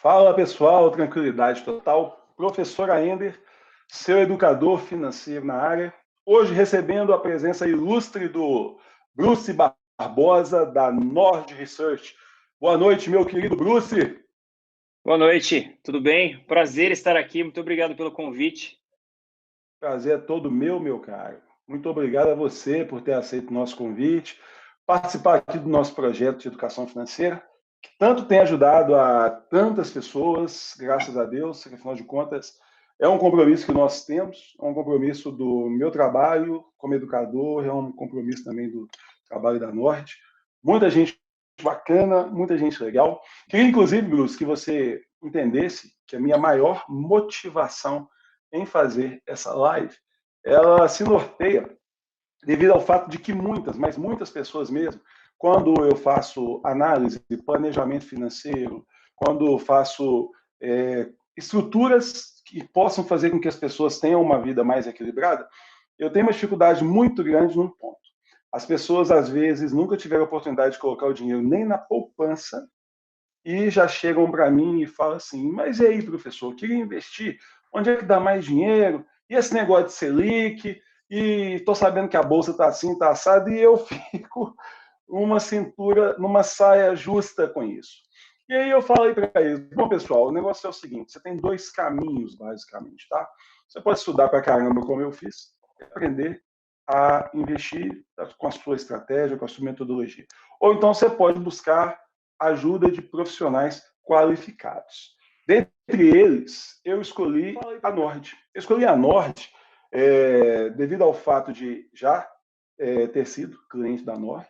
Fala pessoal, tranquilidade total. Professor Aender, seu educador financeiro na área. Hoje recebendo a presença ilustre do Bruce Barbosa, da Nord Research. Boa noite, meu querido Bruce. Boa noite, tudo bem? Prazer estar aqui, muito obrigado pelo convite. Prazer é todo meu caro. Muito obrigado a você por ter aceito o nosso convite, participar aqui do nosso projeto de educação financeira, que tanto tem ajudado a tantas pessoas, graças a Deus, que afinal de contas é um compromisso que nós temos, é um compromisso do meu trabalho como educador, é um compromisso também do trabalho da Norte. Muita gente bacana, muita gente legal. Queria, inclusive, Bruce, que você entendesse que a minha maior motivação em fazer essa live, ela se norteia devido ao fato de que muitas, mas muitas pessoas mesmo, quando eu faço análise de planejamento financeiro, quando eu faço estruturas que possam fazer com que as pessoas tenham uma vida mais equilibrada, eu tenho uma dificuldade muito grande num ponto. As pessoas, às vezes, nunca tiveram a oportunidade de colocar o dinheiro nem na poupança e já chegam para mim e falam assim, mas e aí, professor, eu queria investir, onde é que dá mais dinheiro? E esse negócio de Selic? E estou sabendo que a bolsa está assim, está assada, e eu fico uma cintura, numa saia justa com isso. E aí eu falei para eles, bom, pessoal, o negócio é o seguinte, você tem dois caminhos, basicamente, tá? Você pode estudar para caramba, como eu fiz, e aprender a investir com a sua estratégia, com a sua metodologia. Ou então você pode buscar ajuda de profissionais qualificados. Dentre eles, eu escolhi a Nord. Eu escolhi a Nord devido ao fato de já ter sido cliente da Nord,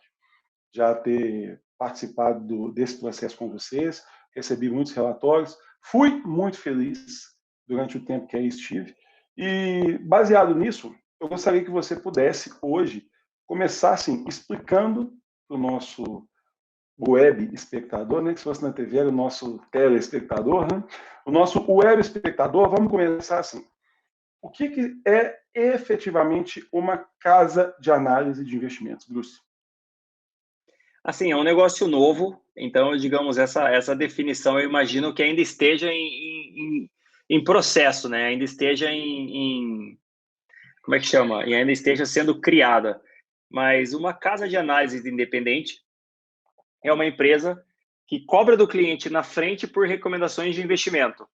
já ter participado desse processo com vocês, recebi muitos relatórios, fui muito feliz durante o tempo que aí estive, e baseado nisso, eu gostaria que você pudesse hoje começar assim, explicando para o nosso web espectador, né? Que se fosse na TV era o nosso telespectador, né? O nosso web espectador, vamos começar assim. O que é efetivamente uma casa de análise de investimentos, Bruce? Assim, é um negócio novo, então, digamos, essa definição eu imagino que ainda esteja em processo, né? Ainda esteja como é que chama? E ainda esteja sendo criada. Mas uma casa de análise independente é uma empresa que cobra do cliente na frente por recomendações de investimento.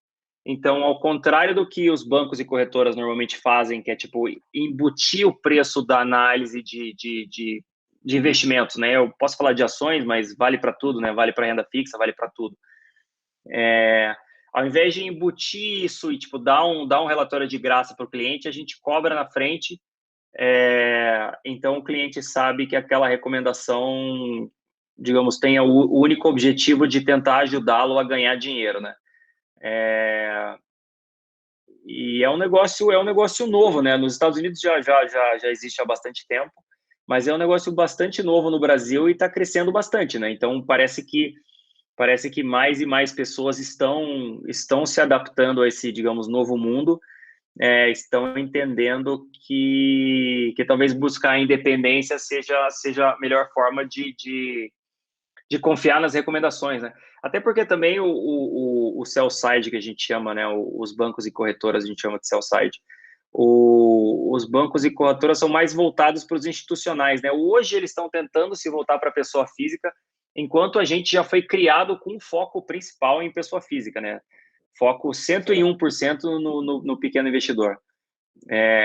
Então, ao contrário do que os bancos e corretoras normalmente fazem, que é tipo embutir o preço da análise de investimentos, né? Eu posso falar de ações, mas vale para tudo, né? Vale para renda fixa, vale para tudo. Ao invés de embutir isso e tipo dar um relatório de graça para o cliente, a gente cobra na frente. Então, o cliente sabe que aquela recomendação, digamos, tenha o único objetivo de tentar ajudá-lo a ganhar dinheiro, né? E é um negócio novo, né? Nos Estados Unidos já existe há bastante tempo, mas é um negócio bastante novo no Brasil e está crescendo bastante, né? Então parece que mais e mais pessoas estão se adaptando a esse, digamos, novo mundo, estão entendendo que talvez buscar a independência seja a melhor forma de confiar nas recomendações, né? Até porque também o sell side, que a gente chama, né? Os bancos e corretoras a gente chama de sell side. Os bancos e corretoras são mais voltados para os institucionais, né? Hoje eles estão tentando se voltar para a pessoa física, enquanto a gente já foi criado com um foco principal em pessoa física, né? Foco 101% no pequeno investidor.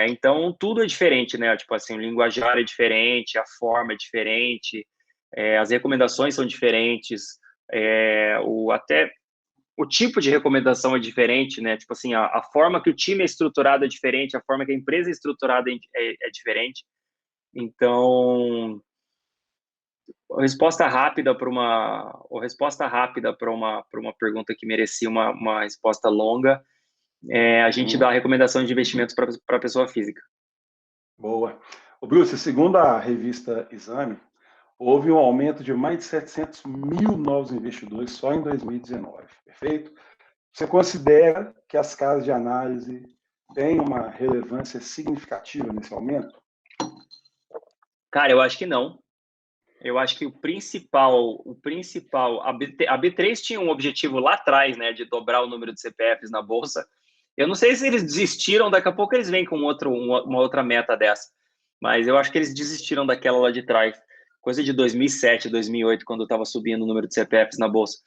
Então, tudo é diferente, né? Tipo assim, o linguajar é diferente, a forma é diferente, as recomendações são diferentes, até o tipo de recomendação é diferente, né? Tipo assim, a forma que o time é estruturado é diferente, a forma que a empresa é estruturada é diferente. Então, a resposta rápida para uma pergunta que merecia uma resposta longa, a gente dá recomendação de investimentos para a pessoa física. Boa. O Bruce, segundo a revista Exame, houve um aumento de mais de 700 mil novos investidores só em 2019, perfeito? Você considera que as casas de análise têm uma relevância significativa nesse aumento? Cara, eu acho que não. Eu acho que a B3 tinha um objetivo lá atrás, né, de dobrar o número de CPFs na bolsa. Eu não sei se eles desistiram, daqui a pouco eles vêm com uma outra meta dessa, mas eu acho que eles desistiram daquela lá de trás, coisa de 2007, 2008, quando estava subindo o número de CPFs na bolsa.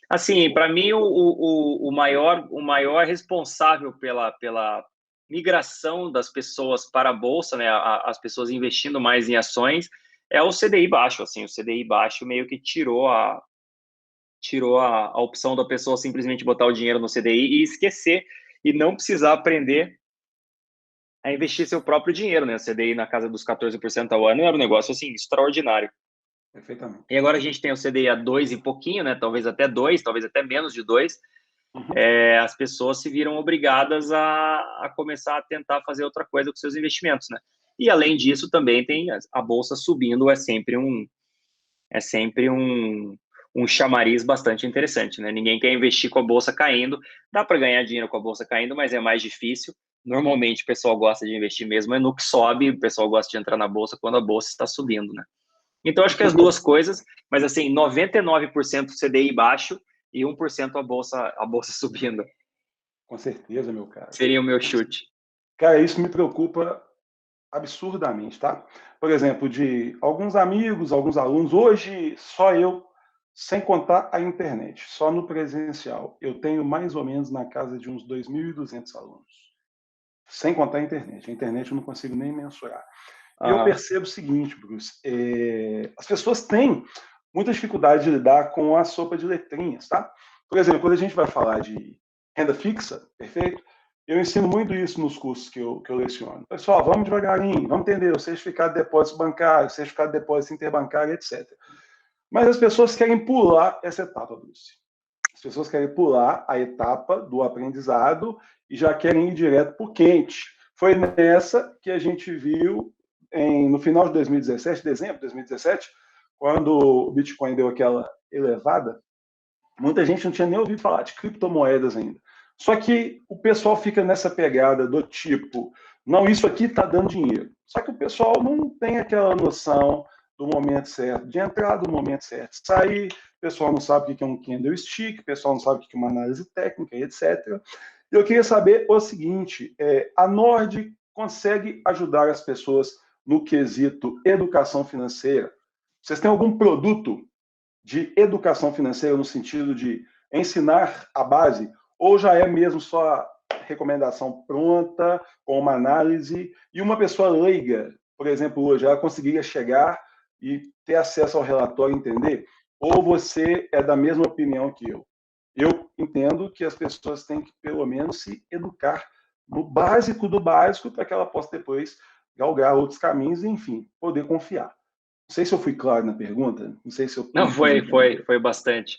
Assim, para mim, o maior responsável pela migração das pessoas para a bolsa, né, as pessoas investindo mais em ações, é o CDI baixo. Assim, o CDI baixo meio que tirou a opção da pessoa simplesmente botar o dinheiro no CDI e esquecer, e não precisar aprender a investir seu próprio dinheiro, né? O CDI na casa dos 14% ao ano era um negócio, assim, extraordinário. Perfeitamente. E agora a gente tem o CDI a 2 e pouquinho, né? Talvez até 2, talvez até menos de 2. As pessoas se viram obrigadas a começar a tentar fazer outra coisa com seus investimentos, né? E além disso, também tem a bolsa subindo, é sempre um chamariz bastante interessante, né? Ninguém quer investir com a bolsa caindo. Dá para ganhar dinheiro com a bolsa caindo, mas é mais difícil. Normalmente o pessoal gosta de investir mesmo no que sobe, o pessoal gosta de entrar na bolsa quando a bolsa está subindo, né? Então, acho que as duas coisas, mas assim, 99% CDI baixo e 1% a bolsa subindo. Com certeza, meu cara. Seria o meu chute. Cara, isso me preocupa absurdamente, tá? Por exemplo, de alguns amigos, alguns alunos, hoje só eu, sem contar a internet, só no presencial, eu tenho mais ou menos na casa de uns 2.200 alunos. Sem contar a internet. A internet eu não consigo nem mensurar. E eu percebo o seguinte, Bruce, as pessoas têm muita dificuldade de lidar com a sopa de letrinhas, tá? Por exemplo, quando a gente vai falar de renda fixa, perfeito? Eu ensino muito isso nos cursos que eu leciono. Pessoal, vamos devagarinho, vamos entender o certificado de depósito bancário, certificado de depósito interbancário, etc. Mas as pessoas querem pular essa etapa, Bruce. As pessoas querem pular a etapa do aprendizado e já querem ir direto para o quente. Foi nessa que a gente viu no final de 2017, dezembro de 2017, quando o Bitcoin deu aquela elevada, muita gente não tinha nem ouvido falar de criptomoedas ainda. Só que o pessoal fica nessa pegada do tipo, não, isso aqui está dando dinheiro. Só que o pessoal não tem aquela noção do momento certo de entrar, do momento certo de sair, o pessoal não sabe o que é um candlestick, o pessoal não sabe o que é uma análise técnica, etc. Eu queria saber o seguinte, a Nord consegue ajudar as pessoas no quesito educação financeira? Vocês têm algum produto de educação financeira no sentido de ensinar a base, ou já é mesmo só recomendação pronta, com uma análise, e uma pessoa leiga, por exemplo, hoje, ela conseguiria chegar e ter acesso ao relatório e entender? Ou você é da mesma opinião que eu? Eu entendo que as pessoas têm que, pelo menos, se educar no básico do básico, para que ela possa depois galgar outros caminhos e, enfim, poder confiar. Não sei se eu fui claro na pergunta, não sei se eu... Não, foi bastante.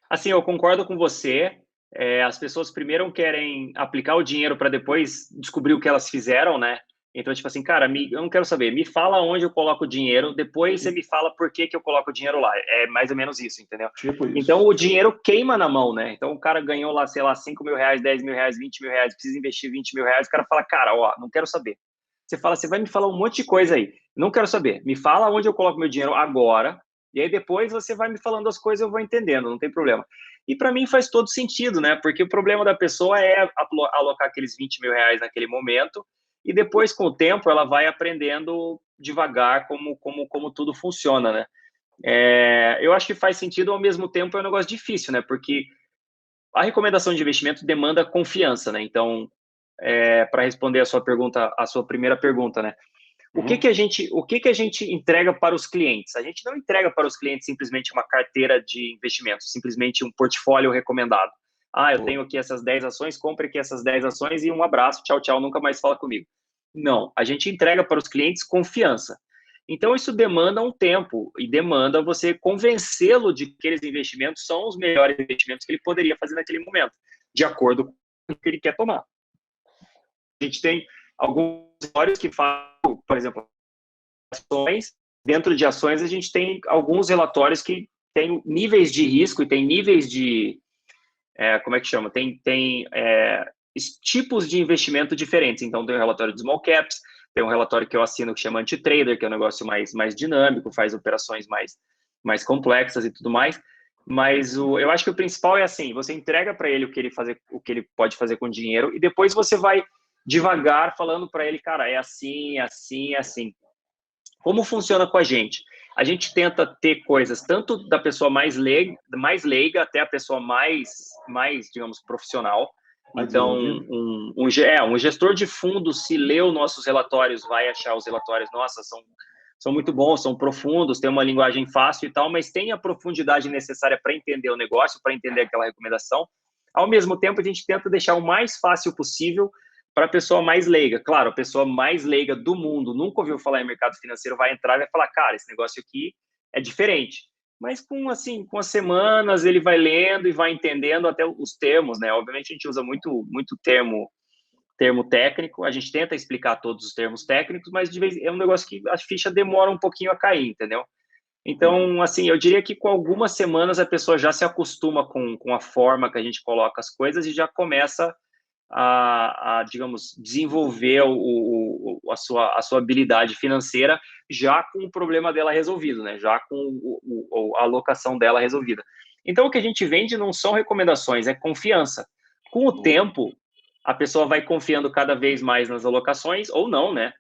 Assim, eu concordo com você. As pessoas primeiro querem aplicar o dinheiro para depois descobrir o que elas fizeram, né? Então, tipo assim, cara, eu não quero saber. Me fala onde eu coloco o dinheiro, depois você me fala por que eu coloco o dinheiro lá. É mais ou menos isso, entendeu? Tipo isso. Então, o dinheiro queima na mão, né? Então, o cara ganhou lá, sei lá, 5 mil reais, 10 mil reais, 20 mil reais, precisa investir 20 mil reais. O cara fala, cara, ó, não quero saber. Você fala, você vai me falar um monte de coisa aí. Não quero saber. Me fala onde eu coloco meu dinheiro agora, e aí depois você vai me falando as coisas, eu vou entendendo, não tem problema. E para mim faz todo sentido, né? Porque o problema da pessoa é alocar aqueles 20 mil reais naquele momento, e depois, com o tempo, ela vai aprendendo devagar como tudo funciona, né? Eu acho que faz sentido, ao mesmo tempo é um negócio difícil, né? Porque a recomendação de investimento demanda confiança, né? Então, para responder a sua pergunta, a sua primeira pergunta, né? O que que a gente entrega para os clientes? A gente não entrega para os clientes simplesmente uma carteira de investimentos, simplesmente um portfólio recomendado. Eu tenho aqui essas 10 ações, compre aqui essas 10 ações e um abraço, tchau, tchau, nunca mais fala comigo. Não, a gente entrega para os clientes confiança. Então, isso demanda um tempo e demanda você convencê-lo de que aqueles investimentos são os melhores investimentos que ele poderia fazer naquele momento, de acordo com o que ele quer tomar. A gente tem alguns relatórios que falam, por exemplo, ações. Dentro de ações, a gente tem alguns relatórios que têm níveis de risco e tem níveis de... como é que chama? Tem tipos de investimento diferentes. Então, tem o relatório de small caps, tem um relatório que eu assino que chama Anti-Trader, que é um negócio mais dinâmico, faz operações mais complexas e tudo mais. Mas eu acho que o principal é assim, você entrega para ele o que ele pode fazer com o dinheiro, e depois você vai devagar falando para ele, cara, é assim, é assim, é assim. Como funciona com a gente? A gente tenta ter coisas tanto da pessoa mais leiga até a pessoa mais, digamos, profissional. Então, um gestor de fundo, se lê os nossos relatórios, vai achar os relatórios, nossa, são muito bons, são profundos, tem uma linguagem fácil e tal, mas tem a profundidade necessária para entender o negócio, para entender aquela recomendação. Ao mesmo tempo, a gente tenta deixar o mais fácil possível para a pessoa mais leiga. Claro, a pessoa mais leiga do mundo, nunca ouviu falar em mercado financeiro, vai entrar e vai falar, cara, esse negócio aqui é diferente. Mas com as semanas ele vai lendo e vai entendendo até os termos, né? Obviamente a gente usa muito termo técnico, a gente tenta explicar todos os termos técnicos, mas de vez é um negócio que a ficha demora um pouquinho a cair, entendeu? Então, assim, eu diria que com algumas semanas a pessoa já se acostuma com a forma que a gente coloca as coisas e já começa digamos, desenvolver a sua habilidade financeira já com o problema dela resolvido, né? Já com a alocação dela resolvida. Então, o que a gente vende não são recomendações, é confiança. Com o tempo, a pessoa vai confiando cada vez mais nas alocações, ou não, né?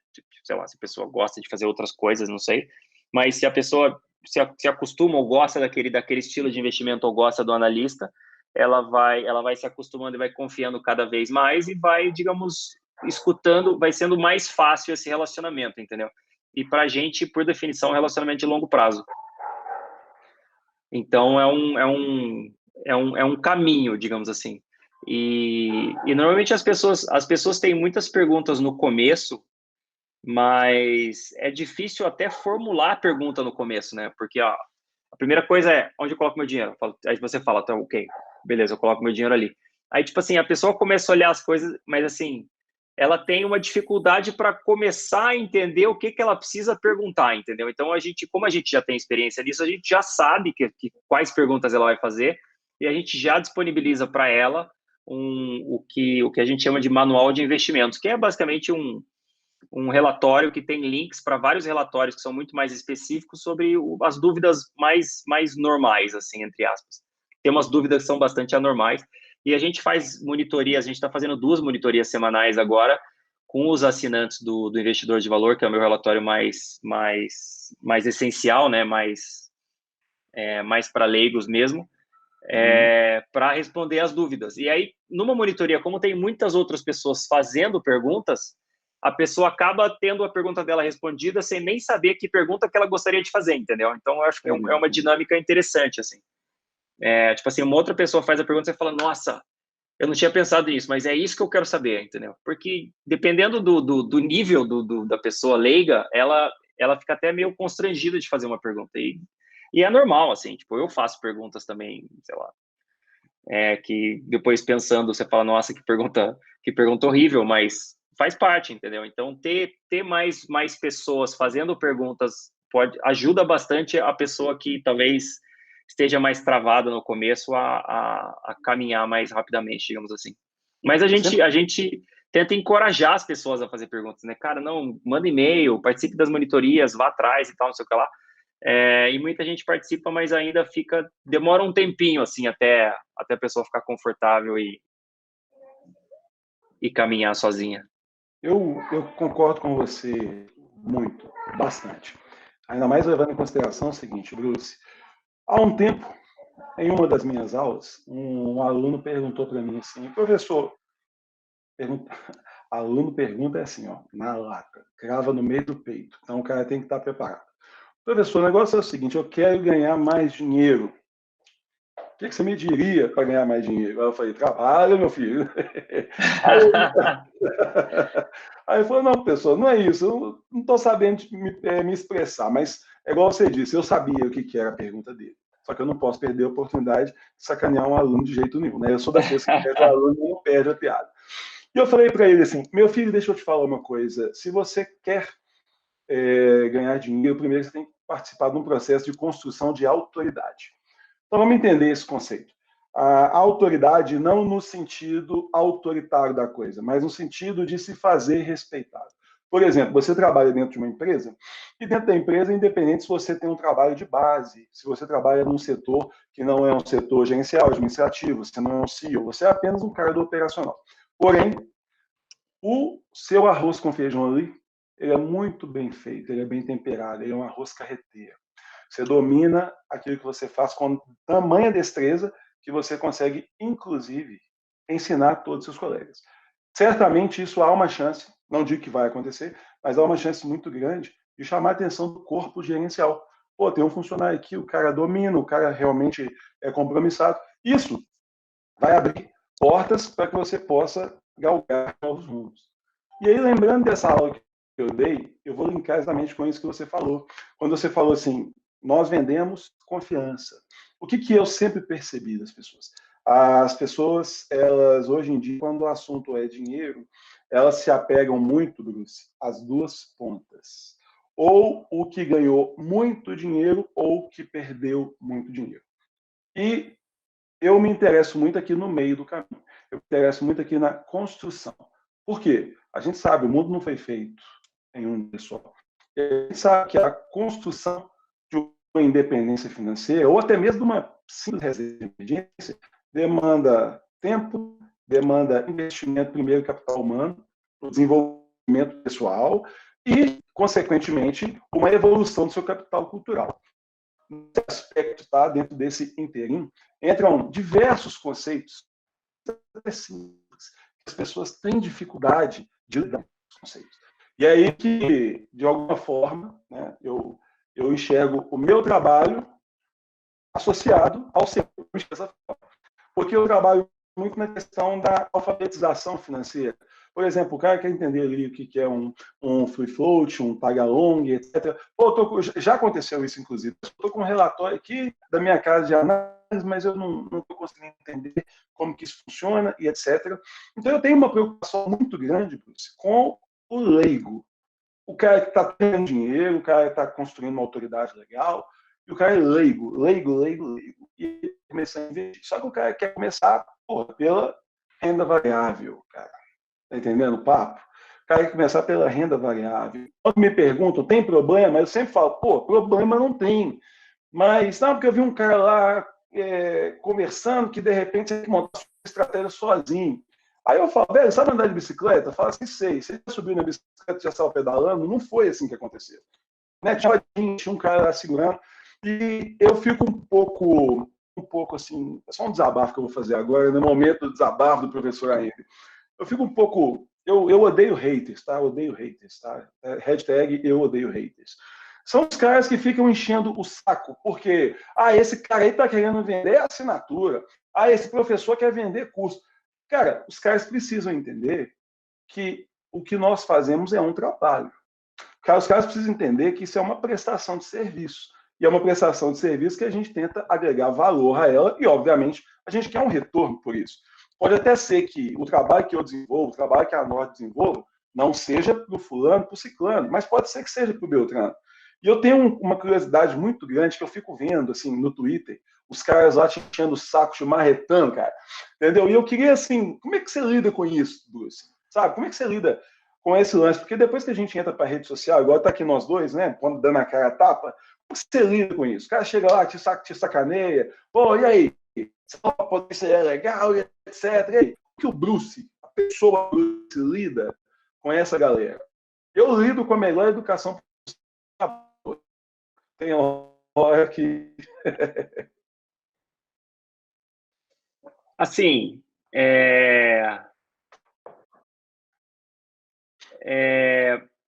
Sei lá, se a pessoa gosta de fazer outras coisas, não sei. Mas se a pessoa se acostuma ou gosta daquele estilo de investimento ou gosta do analista, ela vai se acostumando e vai confiando cada vez mais e vai, digamos, escutando, vai sendo mais fácil esse relacionamento, entendeu? E para a gente, por definição, é um relacionamento de longo prazo. Então, é um caminho, digamos assim. E normalmente as pessoas têm muitas perguntas no começo, mas é difícil até formular a pergunta no começo, né? Porque ó, a primeira coisa é, onde eu coloco meu dinheiro? Aí você fala, então, ok, beleza, eu coloco meu dinheiro ali. Aí, tipo assim, a pessoa começa a olhar as coisas, mas assim, ela tem uma dificuldade para começar a entender o que ela precisa perguntar, entendeu? Então, como a gente já tem experiência nisso, a gente já sabe quais perguntas ela vai fazer e a gente já disponibiliza para ela o que a gente chama de manual de investimentos, que é basicamente um relatório que tem links para vários relatórios que são muito mais específicos sobre as dúvidas mais normais, assim, entre aspas. Tem umas dúvidas que são bastante anormais, e a gente faz monitorias, a gente está fazendo 2 monitorias semanais agora, com os assinantes do Investidor de Valor, que é o meu relatório mais essencial, né, mais para leigos mesmo, para responder as dúvidas. E aí, numa monitoria, como tem muitas outras pessoas fazendo perguntas, a pessoa acaba tendo a pergunta dela respondida sem nem saber que pergunta que ela gostaria de fazer, entendeu? Então, eu acho que é uma dinâmica interessante, assim. Tipo assim, uma outra pessoa faz a pergunta e você fala, nossa, eu não tinha pensado nisso, mas é isso que eu quero saber, entendeu? Porque dependendo do nível da pessoa leiga, ela fica até meio constrangida de fazer uma pergunta. E é normal, assim, tipo, eu faço perguntas também, sei lá, que depois pensando, você fala, nossa, que pergunta horrível, mas faz parte, entendeu? Então, ter mais pessoas fazendo perguntas ajuda bastante a pessoa que talvez esteja mais travada no começo a caminhar mais rapidamente, digamos assim. Mas a gente tenta encorajar as pessoas a fazer perguntas, né? Cara, não, manda e-mail, participe das monitorias, vá atrás e tal, não sei o que lá. E muita gente participa, mas ainda demora um tempinho, assim, até a pessoa ficar confortável e caminhar sozinha. Eu concordo com você muito, bastante. Ainda mais levando em consideração o seguinte, Bruce. Há um tempo, em uma das minhas aulas, um aluno perguntou para mim assim, professor, aluno pergunta assim, ó, na lata, crava no meio do peito. Então o cara tem que estar preparado. Professor, o negócio é o seguinte, eu quero ganhar mais dinheiro. O que você me diria para ganhar mais dinheiro? Aí eu falei, trabalha, meu filho. Aí ele falou, não, pessoal, não é isso, eu não estou sabendo me expressar, mas é igual você disse, eu sabia o que era a pergunta dele. Só que eu não posso perder a oportunidade de sacanear um aluno de jeito nenhum, né? Eu sou daqueles que perde o aluno e não perde a piada. E eu falei para ele assim, meu filho, deixa eu te falar uma coisa, se você quer ganhar dinheiro, primeiro você tem que participar de um processo de construção de autoridade. Então vamos entender esse conceito. A autoridade não no sentido autoritário da coisa, mas no sentido de se fazer respeitado. Por exemplo, você trabalha dentro de uma empresa, e dentro da empresa, independente se você tem um trabalho de base, se você trabalha num setor que não é um setor gerencial, administrativo, você não é um CEO, você é apenas um cara do operacional. Porém, o seu arroz com feijão ali, ele é muito bem feito, ele é bem temperado, ele é um arroz carreteiro. Você domina aquilo que você faz com tamanha destreza que você consegue, inclusive, ensinar a todos os seus colegas. Certamente isso há uma chance, não digo que vai acontecer, mas há uma chance muito grande de chamar a atenção do corpo gerencial. Pô, tem um funcionário aqui, o cara domina, o cara realmente é compromissado. Isso vai abrir portas para que você possa galgar novos rumos. E aí, lembrando dessa aula que eu dei, eu vou linkar exatamente com isso que você falou. Quando você falou assim, nós vendemos confiança. O que eu sempre percebi das pessoas? As pessoas, elas, hoje em dia, quando o assunto é dinheiro, elas se apegam muito, Bruce, às duas pontas. Ou o que ganhou muito dinheiro, ou o que perdeu muito dinheiro. E eu me interesso muito aqui no meio do caminho. Eu me interesso muito aqui na construção. Por quê? A gente sabe, o mundo não foi feito em um dia só. E a gente sabe que a construção de uma independência financeira, ou até mesmo de uma simples reserva de emergência, demanda tempo, demanda investimento, primeiro, capital humano, o desenvolvimento pessoal e, consequentemente, uma evolução do seu capital cultural. Nesse aspecto, tá, dentro desse interim, entram diversos conceitos simples, que as pessoas têm dificuldade de lidar com os conceitos. E é aí que, de alguma forma, né, eu enxergo o meu trabalho associado ao seu, porque eu trabalho muito na questão da alfabetização financeira. Por exemplo, o cara quer entender ali o que é um free float, um tagalong, etc. Pô, já aconteceu isso, inclusive. Estou com um relatório aqui da minha casa de análise, mas eu não estou conseguindo entender como que isso funciona e etc. Então, eu tenho uma preocupação muito grande, Bruce, com o leigo. O cara que está tendo dinheiro, o cara que está construindo uma autoridade legal, e o cara é leigo. E começar a investir. Só que o cara quer começar pela renda variável, cara. Tá entendendo o papo? O cara quer começar pela renda variável. Quando me perguntam, tem problema? Eu sempre falo, problema não tem. Mas, não, porque eu vi um cara lá conversando que, de repente, você tem que montar sua estratégia sozinho. Aí eu falo, velho, sabe andar de bicicleta? Fala assim, sei. Você já subiu na bicicleta e já saiu pedalando? Não foi assim que aconteceu. Né? Tinha um cara lá segurando. E eu fico um pouco assim, é só um desabafo que eu vou fazer agora, no momento do desabafo do professor Henrique. Eu fico um pouco, eu odeio haters, tá? Eu odeio haters, tá? Hashtag eu odeio haters. São os caras que ficam enchendo o saco, porque, esse cara aí tá querendo vender assinatura, esse professor quer vender curso. Cara, os caras precisam entender que o que nós fazemos é um trabalho. Os caras precisam entender que isso é uma prestação de serviço. E é uma prestação de serviço que a gente tenta agregar valor a ela e, obviamente, a gente quer um retorno por isso. Pode até ser que o trabalho que eu desenvolvo, o trabalho que a Norte desenvolva, não seja para o fulano, para o ciclano, mas pode ser que seja para o Beltrano. E eu tenho uma curiosidade muito grande que eu fico vendo, assim, no Twitter, os caras lá te enchendo o saco, te marretando, cara. Entendeu? E eu queria, assim, como é que você lida com isso, Bruce? Sabe? Como é que você lida com esse lance? Porque depois que a gente entra para a rede social, igual tá aqui nós dois, né? Quando dando a cara a tapa, como você lida com isso? O cara chega lá, te sacaneia, pô, e aí? A potência é legal, etc. E aí, como que o Bruce, a pessoa Bruce, lida com essa galera? Eu lido com a melhor educação possível. Tem hora que... Assim,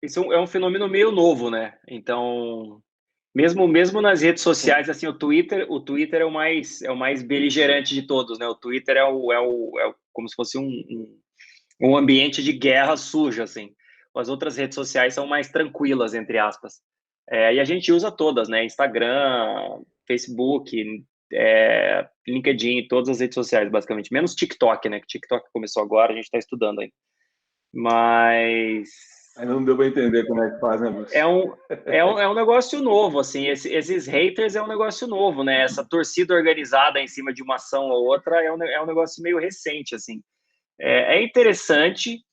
isso é um fenômeno meio novo, né? Então, mesmo nas redes sociais, assim, o Twitter é o mais beligerante de todos, né? O Twitter é como se fosse um ambiente de guerra suja, assim. As outras redes sociais são mais tranquilas, entre aspas. E a gente usa todas, né? Instagram, Facebook, LinkedIn, todas as redes sociais, basicamente. Menos TikTok, né? Que TikTok começou agora, a gente está estudando ainda. Mas... Ainda não deu para entender como é que faz, né, Bruce? É um negócio novo, assim. Esses haters é um negócio novo, né? Essa torcida organizada em cima de uma ação ou outra é um negócio meio recente, assim. É interessante,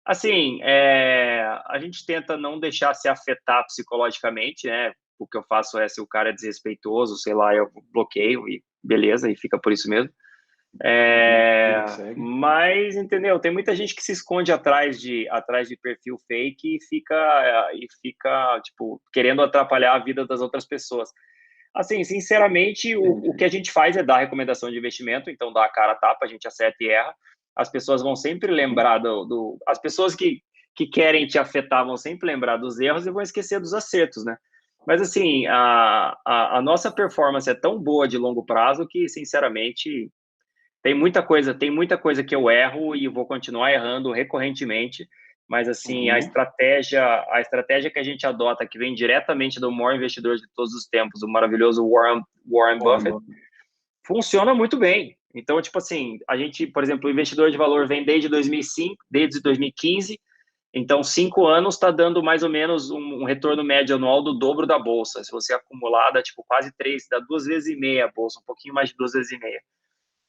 Assim, a gente tenta não deixar se afetar psicologicamente, né? O que eu faço é, se o cara é desrespeitoso, sei lá, eu bloqueio e beleza, e fica por isso mesmo. Vida que segue. Mas, entendeu? Tem muita gente que se esconde atrás de perfil fake e fica, tipo, querendo atrapalhar a vida das outras pessoas. Assim, sinceramente, o que a gente faz é dar recomendação de investimento, então dá a cara a tapa, a gente acerta e erra. As pessoas vão sempre lembrar as pessoas que querem te afetar vão sempre lembrar dos erros e vão esquecer dos acertos, né? Mas, assim, a nossa performance é tão boa de longo prazo que, sinceramente, tem muita coisa que eu erro e vou continuar errando recorrentemente, mas assim, a estratégia que a gente adota, que vem diretamente do maior investidor de todos os tempos, o maravilhoso Warren Buffett, funciona muito bem. Então, tipo assim, a gente, por exemplo, o investidor de valor vem desde 2005, desde 2015, então 5 anos está dando mais ou menos um retorno médio anual do dobro da bolsa. Se você acumular, dá tipo quase 3, dá 2 vezes e meia a bolsa, um pouquinho mais de 2 vezes e meia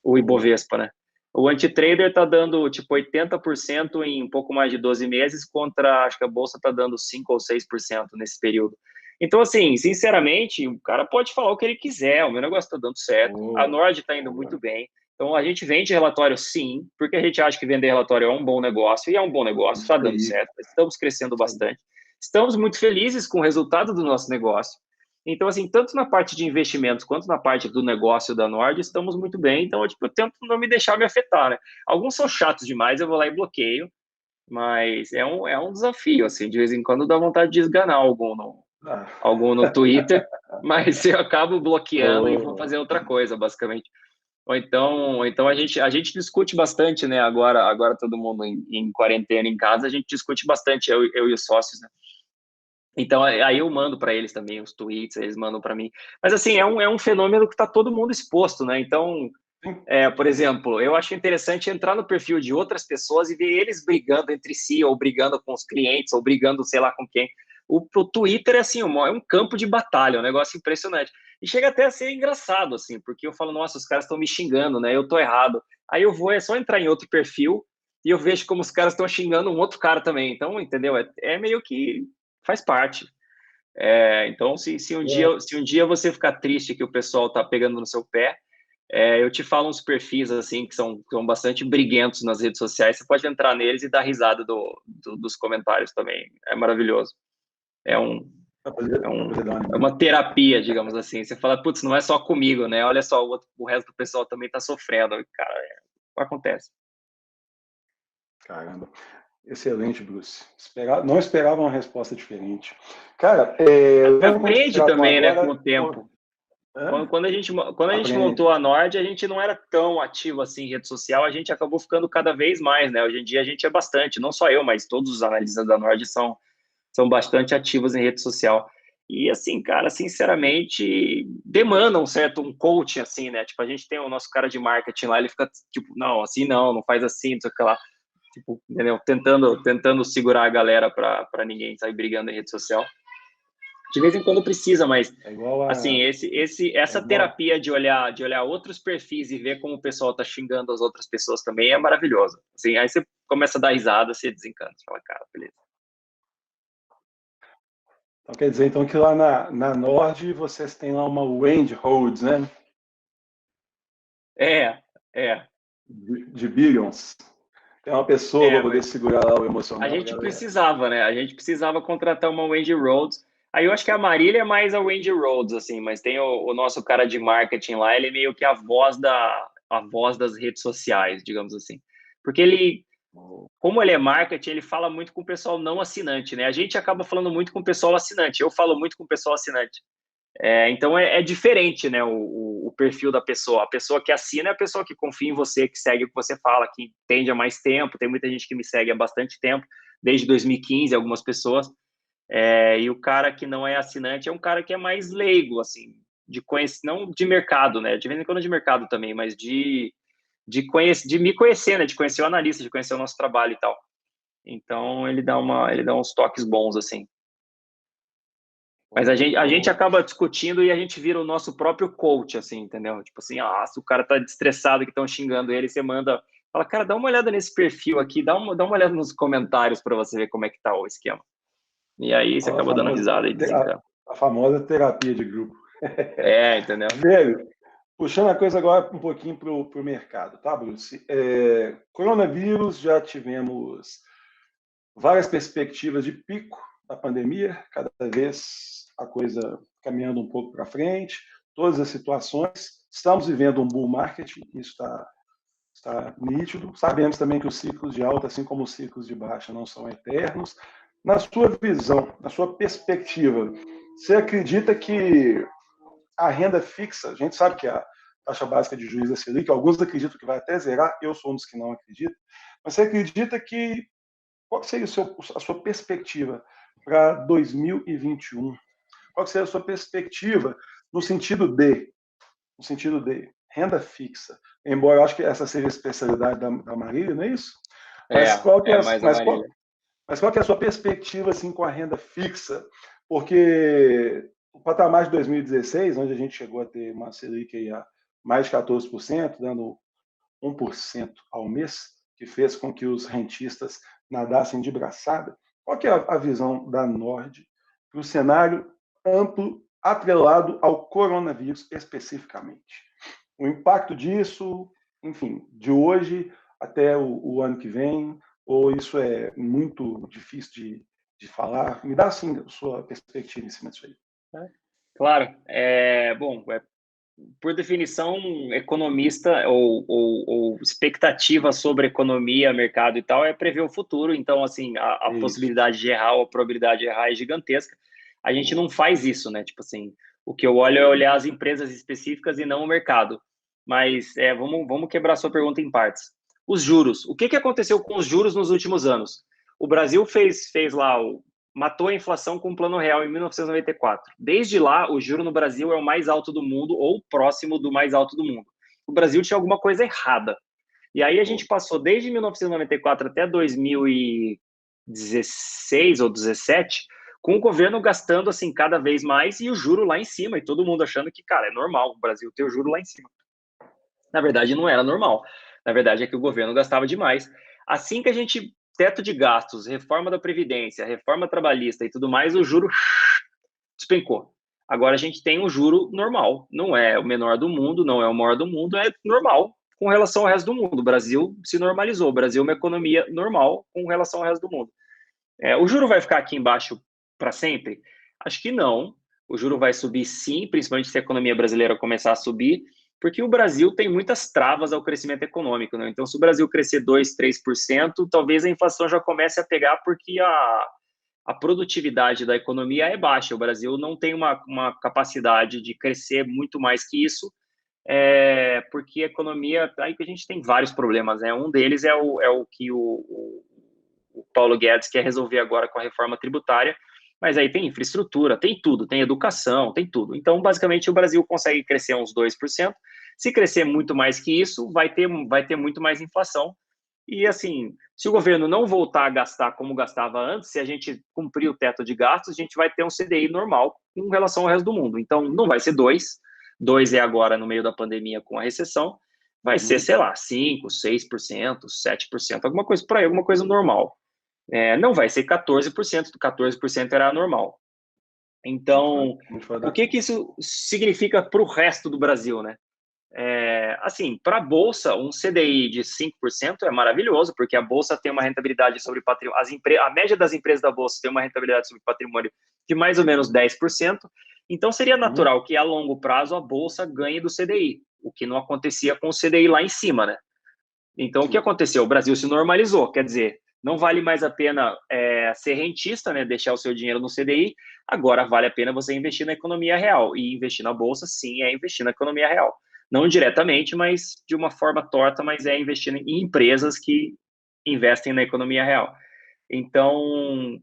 o Ibovespa, né? O antitrader está dando tipo 80% em um pouco mais de 12 meses, contra acho que a bolsa está dando 5 ou 6% nesse período. Então, assim, sinceramente, o cara pode falar o que ele quiser, o meu negócio está dando certo, a Nord está indo muito bem. Então, a gente vende relatório sim, porque a gente acha que vender relatório é um bom negócio, e é um bom negócio, está dando certo, estamos crescendo bastante. Estamos muito felizes com o resultado do nosso negócio. Então, assim, tanto na parte de investimentos quanto na parte do negócio da Nord, estamos muito bem. Então, eu tento não me deixar me afetar, né? Alguns são chatos demais, eu vou lá e bloqueio, mas é um desafio, assim, de vez em quando dá vontade de esganar algum no Twitter, mas eu acabo bloqueando e vou fazer outra coisa, basicamente. Ou então a gente discute bastante, né? Agora todo mundo em quarentena em casa, a gente discute bastante, eu e os sócios, né? Então, aí eu mando para eles também os tweets, eles mandam para mim. Mas, assim, é um fenômeno que está todo mundo exposto, né? Então, por exemplo, eu acho interessante entrar no perfil de outras pessoas e ver eles brigando entre si, ou brigando com os clientes, ou brigando sei lá com quem. O Twitter é assim, é um campo de batalha, um negócio impressionante. E chega até a ser engraçado, assim, porque eu falo, nossa, os caras estão me xingando, né? Eu tô errado. Aí é só entrar em outro perfil e eu vejo como os caras estão xingando um outro cara também. Então, entendeu? É meio que faz parte. Então, se um dia você ficar triste que o pessoal tá pegando no seu pé, eu te falo uns perfis assim que são bastante briguentos nas redes sociais. Você pode entrar neles e dar risada dos comentários também. É maravilhoso. É um, é uma terapia, digamos assim. Você fala, putz, não é só comigo, né? Olha só, o resto do pessoal também tá sofrendo. Cara, acontece. Caramba. Excelente, Bruce. Não esperava uma resposta diferente. Cara, lembra quando vocês Aprende estavam também, né, com agora? o tempo. Quando a gente Aprende. montou a Nord, a gente não era tão ativo assim em rede social, a gente acabou ficando cada vez mais, né? Hoje em dia a gente é bastante, não só eu, mas todos os analistas da Nord são bastante ativos em rede social. E assim, cara, sinceramente, demanda um coach assim, né? Tipo, a gente tem o nosso cara de marketing lá, ele fica tipo, não, assim não faz assim, não sei o que lá. Tipo, entendeu? Tentando segurar a galera para ninguém sair brigando em rede social. De vez em quando precisa, mas É igual assim, a. É essa igual. terapia de olhar outros perfis e ver como o pessoal tá xingando as outras pessoas também é maravilhosa. Assim, aí você começa a dar risada, você desencanta, você fala, cara, beleza. Então quer dizer então que lá na Nord vocês têm lá uma Wendy Rhodes, né? É, é, De Billions. Tem uma pessoa para poder mas segurar lá o a emocional da gente galera. precisava, né? A gente precisava contratar uma Wendy Rhodes. Aí eu acho que a Marília é mais a Wendy Rhodes, assim, mas tem o nosso cara de marketing lá, ele é meio que a voz das redes sociais, digamos assim. Porque como ele é marketing, ele fala muito com o pessoal não assinante, né? A gente acaba falando muito com o pessoal assinante. Eu falo muito com o pessoal assinante. Então é diferente, né? O perfil da pessoa. A pessoa que assina é a pessoa que confia em você, que segue o que você fala, que entende há mais tempo. Tem muita gente que me segue há bastante tempo, desde 2015, algumas pessoas. E o cara que não é assinante é um cara que é mais leigo, assim, não de mercado, né? De vez em quando de mercado também, mas de me conhecer, né? De conhecer o analista, de conhecer o nosso trabalho e tal. Então ele dá uns toques bons assim. Mas a gente acaba discutindo e a gente vira o nosso próprio coach, assim, entendeu? Tipo assim, se o cara tá estressado que estão xingando ele, você manda Fala, cara, dá uma olhada nesse perfil aqui, dá uma olhada nos comentários para você ver como é que tá o esquema. E aí você A acaba dando famosa, risada e desencana. a famosa terapia de grupo. Entendeu? Velho, puxando a coisa agora um pouquinho para o mercado, tá, Bruce? Coronavírus, já tivemos várias perspectivas de pico da pandemia, cada vez a coisa caminhando um pouco para frente, todas as situações. Estamos vivendo um bull market, isso está nítido. Sabemos também que os ciclos de alta, assim como os ciclos de baixa, não são eternos. Na sua visão, na sua perspectiva, você acredita que a renda fixa, a gente sabe que a taxa básica de juros da Selic, alguns acreditam que vai até zerar, eu sou um dos que não acredito, mas você acredita que, qual seria a sua perspectiva para 2021? Qual seria a sua perspectiva no sentido de renda fixa? Embora eu acho que essa seja a especialidade da Marília, não é isso? Mas qual que é, Mais a Marília. mas qual que é a sua perspectiva assim, com a renda fixa? Porque o patamar de 2016, onde a gente chegou a ter uma Selic aí a mais de 14%, dando 1% ao mês, que fez com que os rentistas nadassem de braçada. Qual que é a visão da Nord para o cenário amplo atrelado ao coronavírus especificamente? O impacto disso, enfim, de hoje até o ano que vem, ou isso é muito difícil de falar? Me dá, assim, a sua perspectiva em cima disso aí. Claro. Bom, por definição, economista ou expectativa sobre economia, mercado e tal, é prever o futuro. Então, assim, a Isso. possibilidade de errar ou a probabilidade de errar é gigantesca. A gente não faz isso, né? Tipo assim, o que eu olho é olhar as empresas específicas e não o mercado. Mas vamos quebrar a sua pergunta em partes. Os juros. O que aconteceu com os juros nos últimos anos? O Brasil fez lá matou a inflação com o Plano Real em 1994. Desde lá, o juro no Brasil é o mais alto do mundo ou próximo do mais alto do mundo. O Brasil tinha alguma coisa errada. E aí a gente passou desde 1994 até 2016 ou 17 com o governo gastando assim cada vez mais e o juro lá em cima e todo mundo achando que, cara, é normal o Brasil ter o juro lá em cima. Na verdade, não era normal. Na verdade, é que o governo gastava demais. Assim que a gente teto de gastos, reforma da Previdência, reforma trabalhista e tudo mais, o juro despencou. Agora a gente tem um juro normal. Não é o menor do mundo, não é o maior do mundo, é normal com relação ao resto do mundo. O Brasil se normalizou. O Brasil é uma economia normal com relação ao resto do mundo. O juro vai ficar aqui embaixo para sempre? Acho que não. O juro vai subir sim, principalmente se a economia brasileira começar a subir, porque o Brasil tem muitas travas ao crescimento econômico, né? Então, se o Brasil crescer 2, 3%, talvez a inflação já comece a pegar porque a produtividade da economia é baixa. O Brasil não tem uma capacidade de crescer muito mais que isso, porque a economia, aí que a gente tem vários problemas, né? Um deles é o que o Paulo Guedes quer resolver agora com a reforma tributária, mas aí tem infraestrutura, tem tudo, tem educação, tem tudo. Então, basicamente, o Brasil consegue crescer uns 2%. Se crescer muito mais que isso, vai ter muito mais inflação. E, assim, se o governo não voltar a gastar como gastava antes, se a gente cumprir o teto de gastos, a gente vai ter um CDI normal em relação ao resto do mundo. Então, não vai ser 2 é agora no meio da pandemia com a recessão, vai ser, sei lá, 5%, 6%, 7%, alguma coisa por aí, alguma coisa normal. Não vai ser 14%, 14% era normal. Então, o que isso significa para o resto do Brasil, né? Assim, para a Bolsa, um CDI de 5% é maravilhoso, porque a Bolsa tem uma rentabilidade sobre patrimônio, a média das empresas da Bolsa tem uma rentabilidade sobre patrimônio de mais ou menos 10%, então seria natural que a longo prazo a Bolsa ganhe do CDI, o que não acontecia com o CDI lá em cima, né? Então, o que aconteceu? O Brasil se normalizou, quer dizer, não vale mais a pena ser rentista, né, deixar o seu dinheiro no CDI, agora vale a pena você investir na economia real, e investir na Bolsa, sim, é investir na economia real. Não diretamente, mas de uma forma torta, mas é investir em empresas que investem na economia real. Então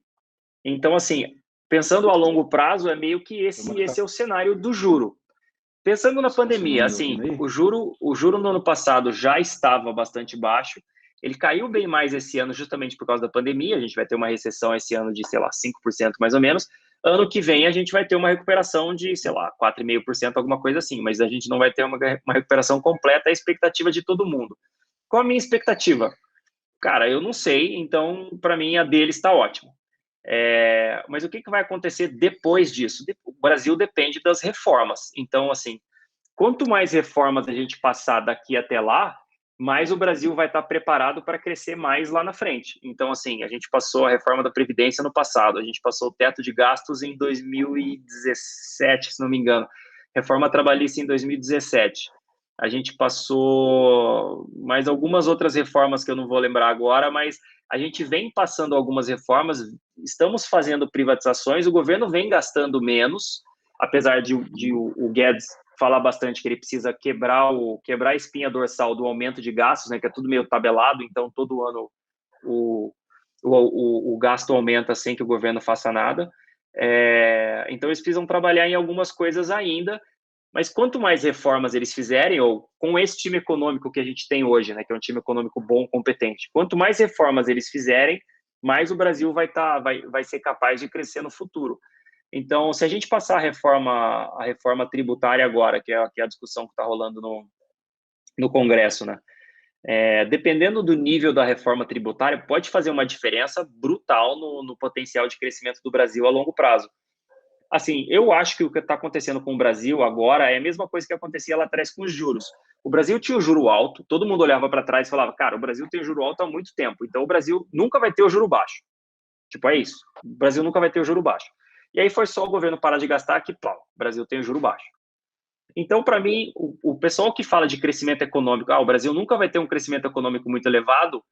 assim, pensando a longo prazo, é meio que esse é o cenário do juro. Pensando na pandemia, assim, o juro no ano passado já estava bastante baixo, ele caiu bem mais esse ano justamente por causa da pandemia, a gente vai ter uma recessão esse ano de, sei lá, 5% mais ou menos, ano que vem a gente vai ter uma recuperação de, sei lá, 4,5%, alguma coisa assim, mas a gente não vai ter uma recuperação completa, é a expectativa de todo mundo. Qual a minha expectativa? Cara, eu não sei, então, para mim, a dele está ótimo. Mas o que vai acontecer depois disso? O Brasil depende das reformas. Então, assim, quanto mais reformas a gente passar daqui até lá, mais o Brasil vai estar preparado para crescer mais lá na frente. Então, assim, a gente passou a reforma da Previdência no passado, a gente passou o teto de gastos em 2017, se não me engano, reforma trabalhista em 2017. A gente passou mais algumas outras reformas que eu não vou lembrar agora, mas a gente vem passando algumas reformas, estamos fazendo privatizações, o governo vem gastando menos, apesar de o Guedes falar bastante que ele precisa quebrar a espinha dorsal do aumento de gastos, né, que é tudo meio tabelado, então todo ano o gasto aumenta sem que o governo faça nada. Então eles precisam trabalhar em algumas coisas ainda, mas quanto mais reformas eles fizerem, ou com esse time econômico que a gente tem hoje, né, que é um time econômico bom, competente, quanto mais reformas eles fizerem, mais o Brasil vai ser capaz de crescer no futuro. Então, se a gente passar a reforma tributária agora, que é a discussão que está rolando no Congresso, né? Dependendo do nível da reforma tributária, pode fazer uma diferença brutal no potencial de crescimento do Brasil a longo prazo. Assim, eu acho que o que está acontecendo com o Brasil agora é a mesma coisa que acontecia lá atrás com os juros. O Brasil tinha o juro alto, todo mundo olhava para trás e falava, cara, o Brasil tem o juro alto há muito tempo, então o Brasil nunca vai ter o juro baixo. Tipo, é isso. O Brasil nunca vai ter o juro baixo. E aí foi só o governo parar de gastar que, pau, o Brasil tem o juro baixo. Então, para mim, o pessoal que fala de crescimento econômico, o Brasil nunca vai ter um crescimento econômico muito elevado,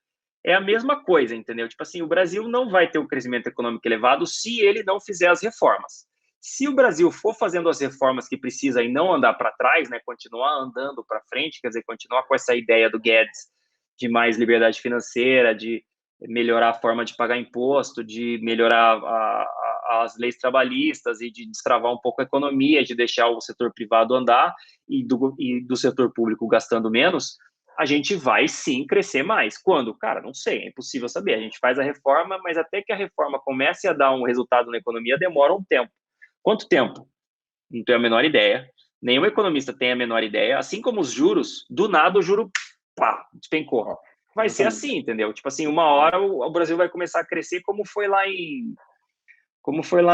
é a mesma coisa, entendeu? Tipo assim, o Brasil não vai ter um crescimento econômico elevado se ele não fizer as reformas. Se o Brasil for fazendo as reformas que precisa e não andar para trás, né, continuar andando para frente, quer dizer, continuar com essa ideia do Guedes de mais liberdade financeira, de melhorar a forma de pagar imposto, de melhorar as leis trabalhistas e de destravar um pouco a economia, de deixar o setor privado andar e do setor público gastando menos, a gente vai sim crescer mais. Quando? Cara, não sei, é impossível saber. A gente faz a reforma, mas até que a reforma comece a dar um resultado na economia, demora um tempo. Quanto tempo? Não tenho a menor ideia. Nenhum economista tem a menor ideia. Assim como os juros, do nada o juro, pá, despencou. Vai ser assim, entendeu? Tipo assim, uma hora o Brasil vai começar a crescer como foi lá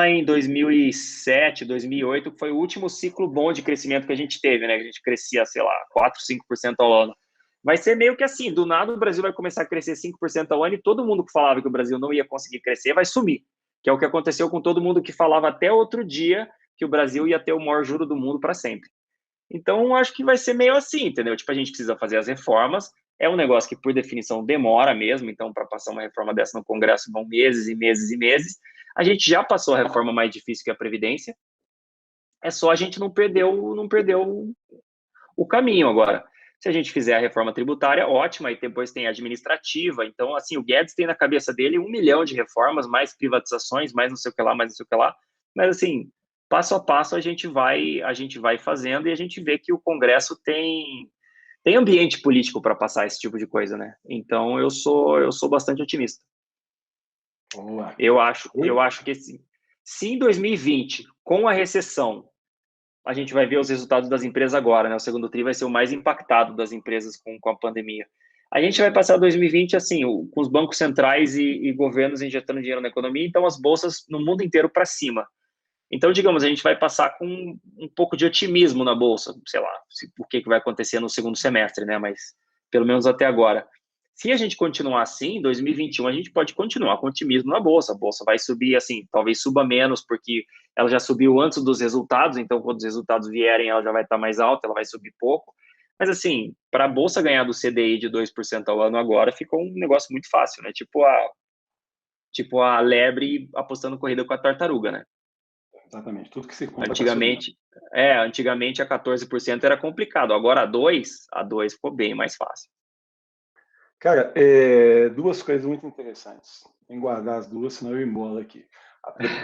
em 2007, 2008, que foi o último ciclo bom de crescimento que a gente teve, né? A gente crescia, sei lá, 4, 5% ao ano. Vai ser meio que assim, do nada o Brasil vai começar a crescer 5% ao ano e todo mundo que falava que o Brasil não ia conseguir crescer vai sumir, que é o que aconteceu com todo mundo que falava até outro dia que o Brasil ia ter o maior juro do mundo para sempre. Então, acho que vai ser meio assim, entendeu? Tipo, a gente precisa fazer as reformas, é um negócio que, por definição, demora mesmo, então, para passar uma reforma dessa no Congresso vão meses e meses e meses. A gente já passou a reforma mais difícil que a Previdência, é só a gente não perdeu o caminho agora. Se a gente fizer a reforma tributária, ótima, e depois tem a administrativa. Então, assim, o Guedes tem na cabeça dele 1 milhão de reformas, mais privatizações, mais não sei o que lá, mais não sei o que lá. Mas, assim, passo a passo a gente vai fazendo e a gente vê que o Congresso tem ambiente político para passar esse tipo de coisa, né? Então, eu sou bastante otimista. Boa. Eu acho que se em 2020, com a recessão, a gente vai ver os resultados das empresas agora, né? O segundo tri vai ser o mais impactado das empresas com a pandemia. A gente vai passar 2020 assim, com os bancos centrais e governos injetando dinheiro na economia, então as bolsas no mundo inteiro para cima. Então, digamos, a gente vai passar com um pouco de otimismo na bolsa, sei lá, o que vai acontecer no segundo semestre, né? Mas pelo menos até agora. Se a gente continuar assim, em 2021 a gente pode continuar com otimismo na bolsa. A bolsa vai subir, assim, talvez suba menos, porque ela já subiu antes dos resultados, então quando os resultados vierem ela já vai estar mais alta, ela vai subir pouco. Mas, assim, para a bolsa ganhar do CDI de 2% ao ano agora, ficou um negócio muito fácil, né? Tipo a lebre apostando corrida com a tartaruga, né? Exatamente, tudo que se compra Antigamente a 14% era complicado, agora a 2 ficou bem mais fácil. Cara, duas coisas muito interessantes. Tem que guardar as duas, senão eu embolo aqui.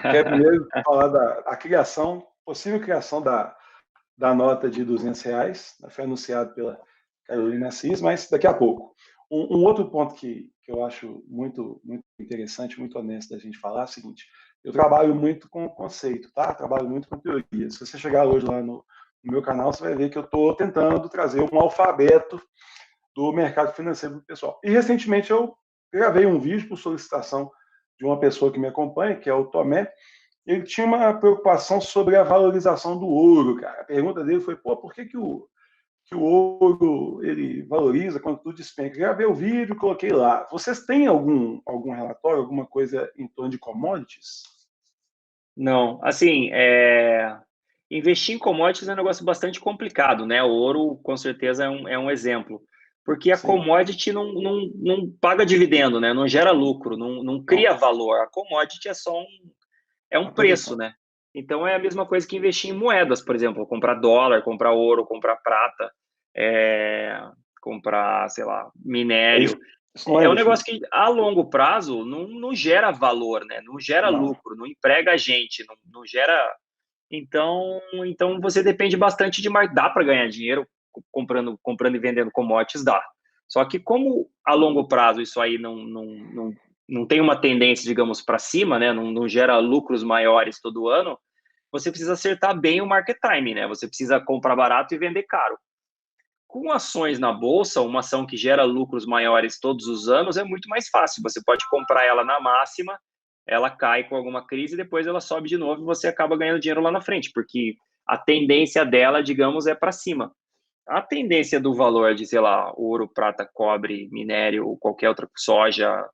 Quero primeiro falar da possível criação da nota de R$200, foi anunciado pela Carolina Assis, mas daqui a pouco. Um outro ponto que eu acho muito, muito interessante, muito honesto da gente falar é o seguinte: eu trabalho muito com conceito, tá? Trabalho muito com teoria. Se você chegar hoje lá no meu canal, você vai ver que eu estou tentando trazer um alfabeto do mercado financeiro do pessoal. E recentemente eu gravei um vídeo por solicitação de uma pessoa que me acompanha, que é o Tomé. Ele tinha uma preocupação sobre a valorização do ouro, cara. A pergunta dele foi, pô, por que o ouro ele valoriza quando tudo despenca? Gravei o vídeo, coloquei lá. Vocês têm algum relatório, alguma coisa em torno de commodities? Não, assim, investir em commodities é um negócio bastante complicado, né? O ouro, com certeza, é um exemplo. Porque a Sim. commodity não paga dividendo, né? Não gera lucro, não Não, cria valor. A commodity é só um uma preço, posição. né? Então é a mesma coisa que investir em moedas, por exemplo, comprar dólar, comprar ouro, comprar prata, comprar, sei lá, É isso, minério. isso não é É um negócio investimento. que a longo prazo não gera valor, né? Não gera Não. lucro, não emprega a gente, não gera. Então você depende bastante de marketing. Dá para ganhar dinheiro comprando e vendendo commodities, dá. Só que como a longo prazo isso aí não tem uma tendência, digamos, para cima, né? Não gera lucros maiores todo ano, você precisa acertar bem o market time, né? Você precisa comprar barato e vender caro. Com ações na bolsa, uma ação que gera lucros maiores todos os anos é muito mais fácil. Você pode comprar ela na máxima, ela cai com alguma crise, depois ela sobe de novo e você acaba ganhando dinheiro lá na frente, porque a tendência dela, digamos, é para cima. A tendência do valor de, sei lá, ouro, prata, cobre, minério, qualquer outra soja,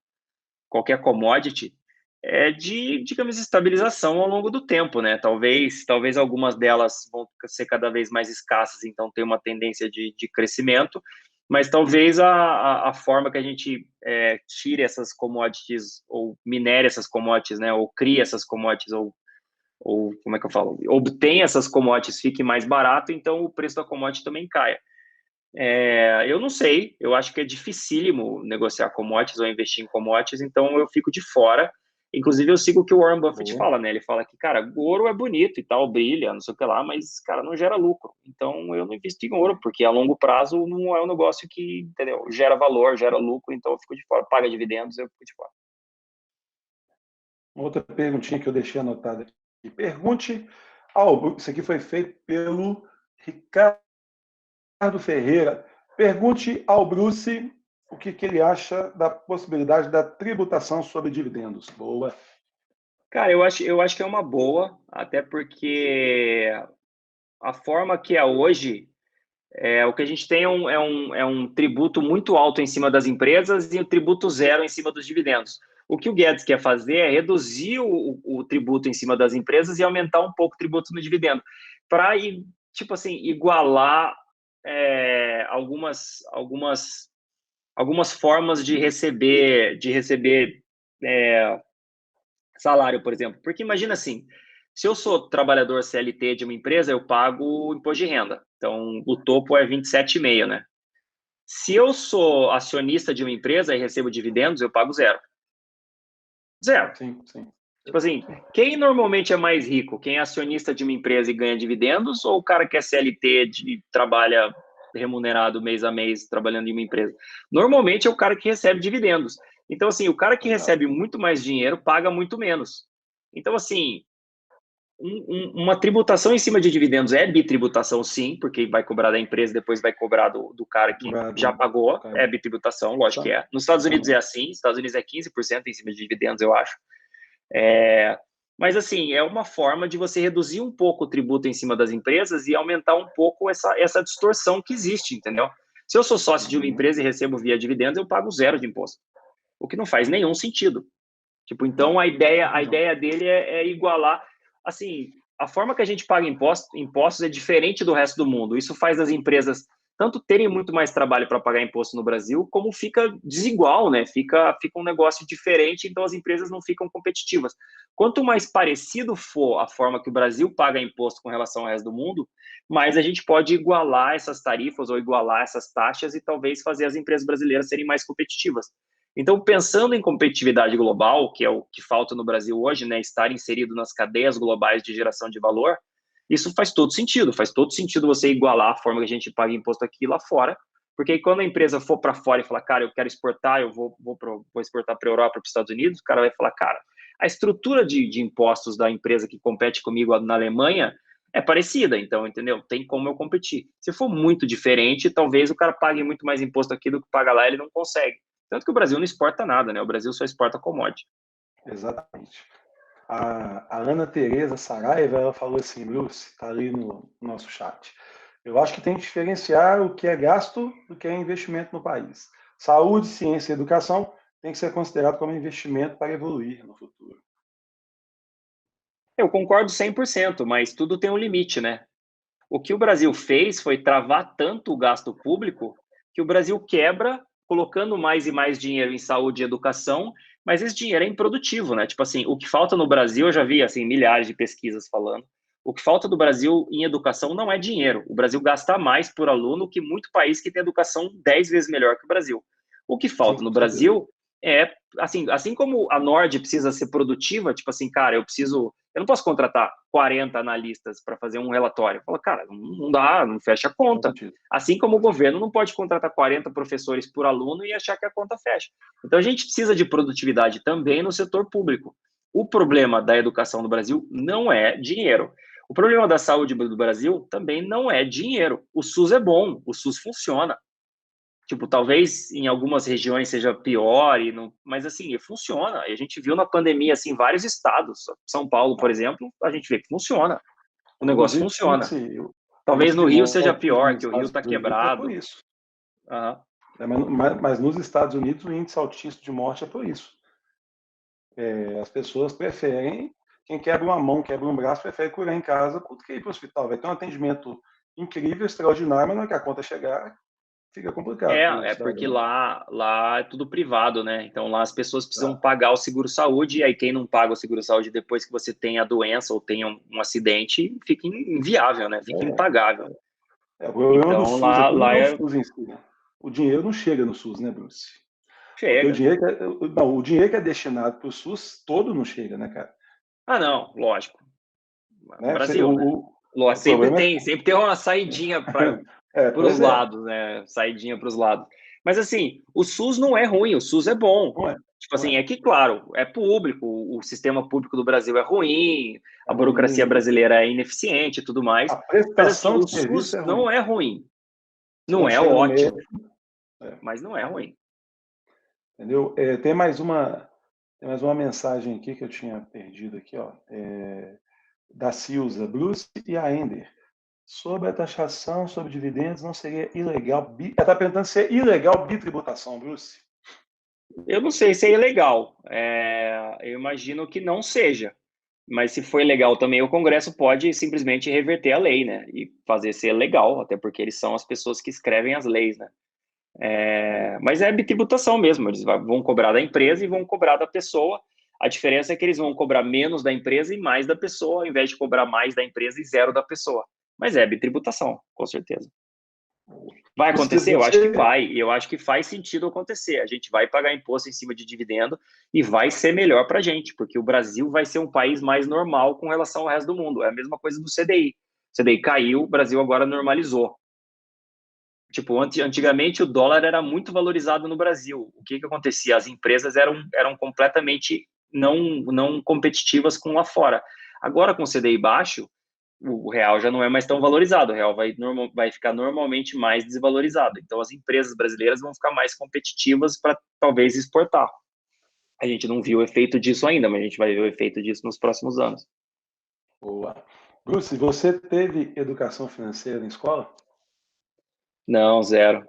qualquer commodity, é de, digamos, estabilização ao longo do tempo, né? Talvez algumas delas vão ser cada vez mais escassas, então tem uma tendência de crescimento, mas talvez a forma que a gente tire essas commodities, ou minere essas commodities, né? Ou cria essas commodities, ou como é que eu falo? Obtém essas commodities, fique mais barato, então o preço da commodity também caia. Eu não sei, eu acho que é dificílimo negociar commodities ou investir em commodities, então eu fico de fora. Inclusive, eu sigo o que o Warren Buffett Boa. fala, né? Ele fala que, cara, o ouro é bonito e tal, brilha, não sei o que lá, mas, cara, não gera lucro. Então, eu não invisto em ouro, porque a longo prazo não é um negócio que, entendeu? Gera valor, gera lucro, então eu fico de fora. Paga dividendos, eu fico de fora. Outra perguntinha que eu deixei anotada aqui. Pergunte isso aqui foi feito pelo Ricardo Ferreira. Pergunte ao Bruce o que ele acha da possibilidade da tributação sobre dividendos. Boa. Cara, eu acho que é uma boa, até porque a forma que é hoje, o que a gente tem é um tributo muito alto em cima das empresas e o tributo zero em cima dos dividendos. O que o Guedes quer fazer é reduzir o tributo em cima das empresas e aumentar um pouco o tributo no dividendo, para, tipo assim, igualar algumas formas de receber salário, por exemplo. Porque imagina assim, se eu sou trabalhador CLT de uma empresa, eu pago imposto de renda. Então, o topo é 27,5, né? Se eu sou acionista de uma empresa e recebo dividendos, eu pago zero. Zero. Sim, sim. Tipo assim, quem normalmente é mais rico? Quem é acionista de uma empresa e ganha dividendos ou o cara que é CLT e trabalha remunerado mês a mês trabalhando em uma empresa? Normalmente é o cara que recebe dividendos. Então, assim, o cara que Exato. recebe muito mais dinheiro paga muito menos. Então, assim, uma tributação em cima de dividendos é bitributação, sim, porque vai cobrar da empresa, depois vai cobrar do cara que já pagou, é bitributação, lógico que é. Nos Estados Unidos é assim, nos Estados Unidos é 15% em cima de dividendos, eu acho. Mas, assim, é uma forma de você reduzir um pouco o tributo em cima das empresas e aumentar um pouco essa distorção que existe, entendeu? Se eu sou sócio de uma empresa e recebo via dividendos, eu pago zero de imposto, o que não faz nenhum sentido. Tipo, então Não, a ideia, tem a razão. ideia dele é igualar, assim, a forma que a gente paga impostos é diferente do resto do mundo. Isso faz as empresas tanto terem muito mais trabalho para pagar imposto no Brasil, como fica desigual, né? Fica um negócio diferente, então as empresas não ficam competitivas. Quanto mais parecido for a forma que o Brasil paga imposto com relação ao resto do mundo, mais a gente pode igualar essas tarifas ou igualar essas taxas e talvez fazer as empresas brasileiras serem mais competitivas. Então, pensando em competitividade global, que é o que falta no Brasil hoje, né, estar inserido nas cadeias globais de geração de valor, isso faz todo sentido. Faz todo sentido você igualar a forma que a gente paga imposto aqui e lá fora, porque aí quando a empresa for para fora e falar, cara, eu quero exportar, eu vou exportar para a Europa, para os Estados Unidos, o cara vai falar, cara, a estrutura de impostos da empresa que compete comigo na Alemanha é parecida, então, entendeu? Tem como eu competir. Se for muito diferente, talvez o cara pague muito mais imposto aqui do que paga lá, ele não consegue. Tanto que o Brasil não exporta nada, né? O Brasil só exporta commodity. Exatamente. A Ana Tereza Saraiva, ela falou assim, Bruce, está ali no nosso chat. Eu acho que tem que diferenciar o que é gasto do que é investimento no país. Saúde, ciência e educação tem que ser considerado como investimento para evoluir no futuro. Eu concordo 100%, mas tudo tem um limite, né? O que o Brasil fez foi travar tanto o gasto público que o Brasil quebra colocando mais e mais dinheiro em saúde e educação, mas esse dinheiro é improdutivo, né? Tipo assim, o que falta no Brasil, eu já vi assim milhares de pesquisas falando, o que falta do Brasil em educação não é dinheiro. O Brasil gasta mais por aluno que muito país que tem educação 10 vezes melhor que o Brasil. O que Sim, falta no com certeza. Brasil é, assim como a Nord precisa ser produtiva, tipo assim, cara, eu não posso contratar 40 analistas para fazer um relatório. Fala, cara, não dá, não fecha a Faz conta. sentido. Assim como o governo não pode contratar 40 professores por aluno e achar que a conta fecha. Então a gente precisa de produtividade também no setor público. O problema da educação no Brasil não é dinheiro. O problema da saúde do Brasil também não é dinheiro. O SUS é bom, o SUS funciona. Tipo, talvez em algumas regiões seja pior, mas assim, funciona. E a gente viu na pandemia, assim, vários estados. São Paulo, por exemplo, a gente vê que funciona. O negócio Inclusive, funciona. o Talvez índice no de Rio seja morte pior, nos que o Rio Estados está Unidos é por quebrado. isso. Uhum. Mas nos Estados Unidos o índice altíssimo de morte é por isso. As pessoas preferem, quem quebra uma mão, quebra um braço, prefere curar em casa do que ir para o hospital. Vai ter um atendimento incrível, extraordinário, mas na hora que a conta chegar, fica complicado para o É porque cidadão. lá é tudo privado, né? Então lá as pessoas precisam Tá? pagar o seguro-saúde, e aí quem não paga o seguro-saúde depois que você tem a doença ou tem um acidente, fica inviável, né? Fica impagável. O problema do Então SUS aqui não lá é o é. SUS em si, né? O dinheiro não chega no SUS, né, Bruce? Porque Chega. o dinheiro que é destinado para o SUS todo não chega, né, cara? Ah, não, lógico. Né? Brasil, né? O problema Sempre tem uma saidinha para os pois é, lados, né? Saidinha para os lados. Mas assim, o SUS não é ruim, o SUS é bom. não é, Tipo não assim, é. é que, claro, é público, o sistema público do Brasil é ruim, É a burocracia ruim, brasileira é ineficiente e tudo mais. a Mas assim, prestação o de serviço SUS é ruim. não é ruim. Você Não não é chega no médico, ótimo, é, mas não é ruim. entendeu? Tem mais uma mensagem aqui que eu tinha perdido aqui, ó, da Silza, Bruce e a Ender. Sobre a taxação sobre dividendos, não seria ilegal. Ela está perguntando se é ilegal bitributação, Bruce. Eu não sei se é ilegal. Eu imagino que não seja. Mas se for legal também, o Congresso pode simplesmente reverter a lei, né? E fazer ser legal, até porque eles são as pessoas que escrevem as leis, né? Mas é bitributação mesmo. Eles vão cobrar da empresa e vão cobrar da pessoa. A diferença é que eles vão cobrar menos da empresa e mais da pessoa, ao invés de cobrar mais da empresa e zero da pessoa. Mas é bitributação, com certeza. Vai acontecer? Eu acho que Você, vai. E eu acho que faz sentido acontecer. A gente vai pagar imposto em cima de dividendo e vai ser melhor para a gente, porque o Brasil vai ser um país mais normal com relação ao resto do mundo. É a mesma coisa do CDI. O CDI caiu, o Brasil agora normalizou. Tipo, antigamente o dólar era muito valorizado no Brasil. O que acontecia? As empresas eram completamente não competitivas com lá fora. Agora, com o CDI baixo, o real já não é mais tão valorizado, o real vai ficar normalmente mais desvalorizado. Então, as empresas brasileiras vão ficar mais competitivas para talvez exportar. A gente não viu o efeito disso ainda, mas a gente vai ver o efeito disso nos próximos anos. boa. Bruce, você teve educação financeira na escola? Não, zero.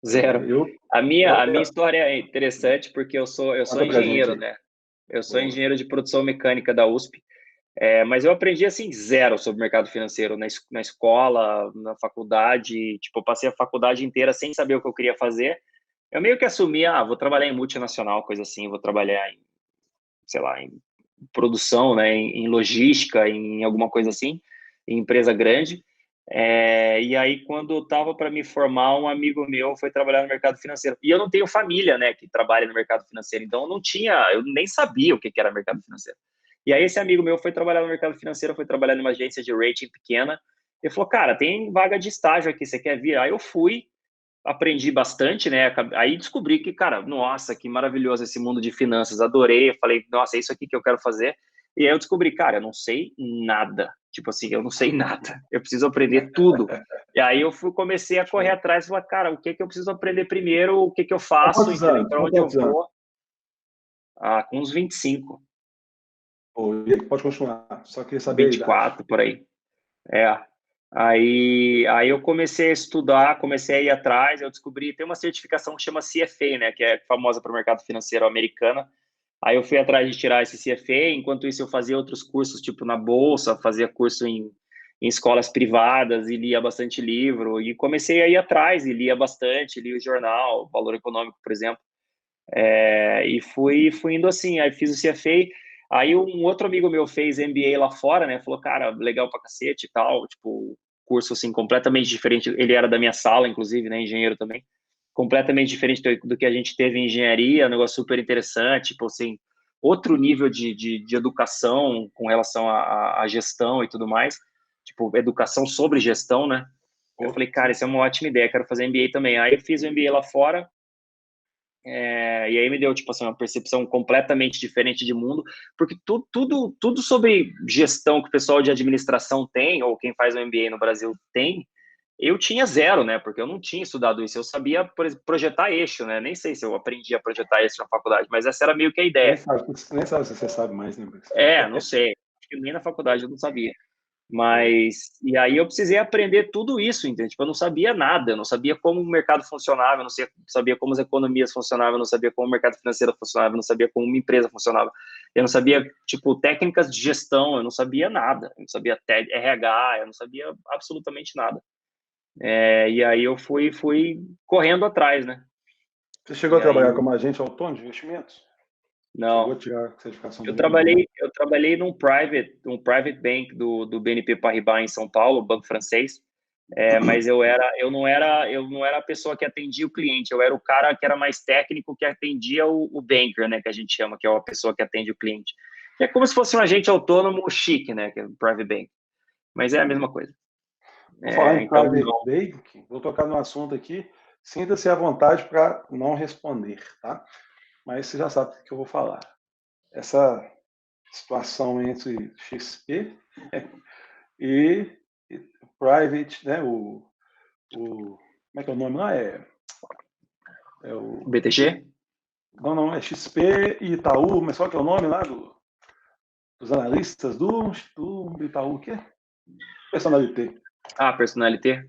Zero. Eu, A minha história é interessante porque eu sou conta pra gente engenheiro, aí. né? Eu sou Boa. engenheiro de produção mecânica da USP, mas eu aprendi assim zero sobre mercado financeiro na escola, na faculdade. Tipo, eu passei a faculdade inteira sem saber o que eu queria fazer. Eu meio que assumi, vou trabalhar em multinacional, coisa assim, vou trabalhar em, sei lá, em produção, né, em logística, em alguma coisa assim, em empresa grande. E aí, quando eu estava para me formar, um amigo meu foi trabalhar no mercado financeiro. E eu não tenho família, né, que trabalha no mercado financeiro, então eu nem sabia o que era mercado financeiro. E aí, esse amigo meu foi trabalhar no mercado financeiro, foi trabalhar numa agência de rating pequena. Ele falou, cara, tem vaga de estágio aqui, você quer vir? Aí eu fui, aprendi bastante, né? Aí descobri que, cara, nossa, que maravilhoso esse mundo de finanças, adorei. Eu falei, nossa, é isso aqui que eu quero fazer. E aí eu descobri, cara, eu não sei nada. Tipo assim, eu não sei nada, eu preciso aprender tudo. E aí eu comecei a correr atrás e falar, cara, o que que eu preciso aprender primeiro, o que que eu Com faço, quantos entendeu? anos? Para Com onde eu quantos anos? vou? Ah, com uns 25, E aí, pode continuar. Só queria saber a idade. 24, por aí. É. Aí eu comecei a estudar, comecei a ir atrás, eu descobri, tem uma certificação que chama CFA, né, que é famosa para o mercado financeiro americano. Aí eu fui atrás de tirar esse CFA, enquanto isso eu fazia outros cursos, tipo na bolsa, fazia curso em escolas privadas e lia bastante livro, e comecei a ir atrás e lia bastante, lia o jornal, Valor Econômico, por exemplo. E fui indo assim, aí fiz o CFA, aí um outro amigo meu fez MBA lá fora, né, falou, cara, legal pra cacete e tal, tipo, curso assim, completamente diferente, ele era da minha sala, inclusive, né, engenheiro também, completamente diferente do que a gente teve em engenharia, um negócio super interessante, tipo assim, outro nível de educação com relação à gestão e tudo mais, tipo, educação sobre gestão, né, eu falei, cara, isso é uma ótima ideia, quero fazer MBA também, aí eu fiz o MBA lá fora, e aí me deu, tipo assim, uma percepção completamente diferente de mundo, porque tudo sobre gestão que o pessoal de administração tem, ou quem faz o MBA no Brasil tem, eu tinha zero, né? Porque eu não tinha estudado isso. Eu sabia, por exemplo, projetar eixo, né? Nem sei se eu aprendi a projetar eixo na faculdade, mas essa era meio que a ideia. Nem sabe se você sabe mais, né, Bruce? Não sei. Acho que nem na faculdade eu não sabia. Mas, e aí eu precisei aprender tudo isso, entende? Tipo, eu não sabia nada, eu não sabia como o mercado funcionava, eu não sabia como as economias funcionavam, eu não sabia como o mercado financeiro funcionava, eu não sabia como uma empresa funcionava, eu não sabia, tipo, técnicas de gestão, eu não sabia nada, eu não sabia até RH, eu não sabia absolutamente nada. E aí eu fui correndo atrás, né? Você chegou E a aí, trabalhar como agente autônomo de investimentos? Chegou a não, tirar a certificação eu dele? trabalhei num private bank do BNP Paribas em São Paulo, banco francês. Mas eu não era a pessoa que atendia o cliente, eu era o cara que era mais técnico que atendia o banker, né, que a gente chama, que é a pessoa que atende o cliente. Que é como se fosse um agente autônomo chique, né, que é o private bank. Mas é a mesma coisa. Vou falar em Então, private não. banking, vou tocar no assunto aqui. Sinta-se à vontade para não responder, tá? Mas você já sabe o que eu vou falar. Essa situação entre XP e private, né? Como é que é o nome lá? É o, BTG? não, é XP e Itaú, mas qual que é o nome lá dos analistas do Itaú? O quê? Personalité. Ah, personalité?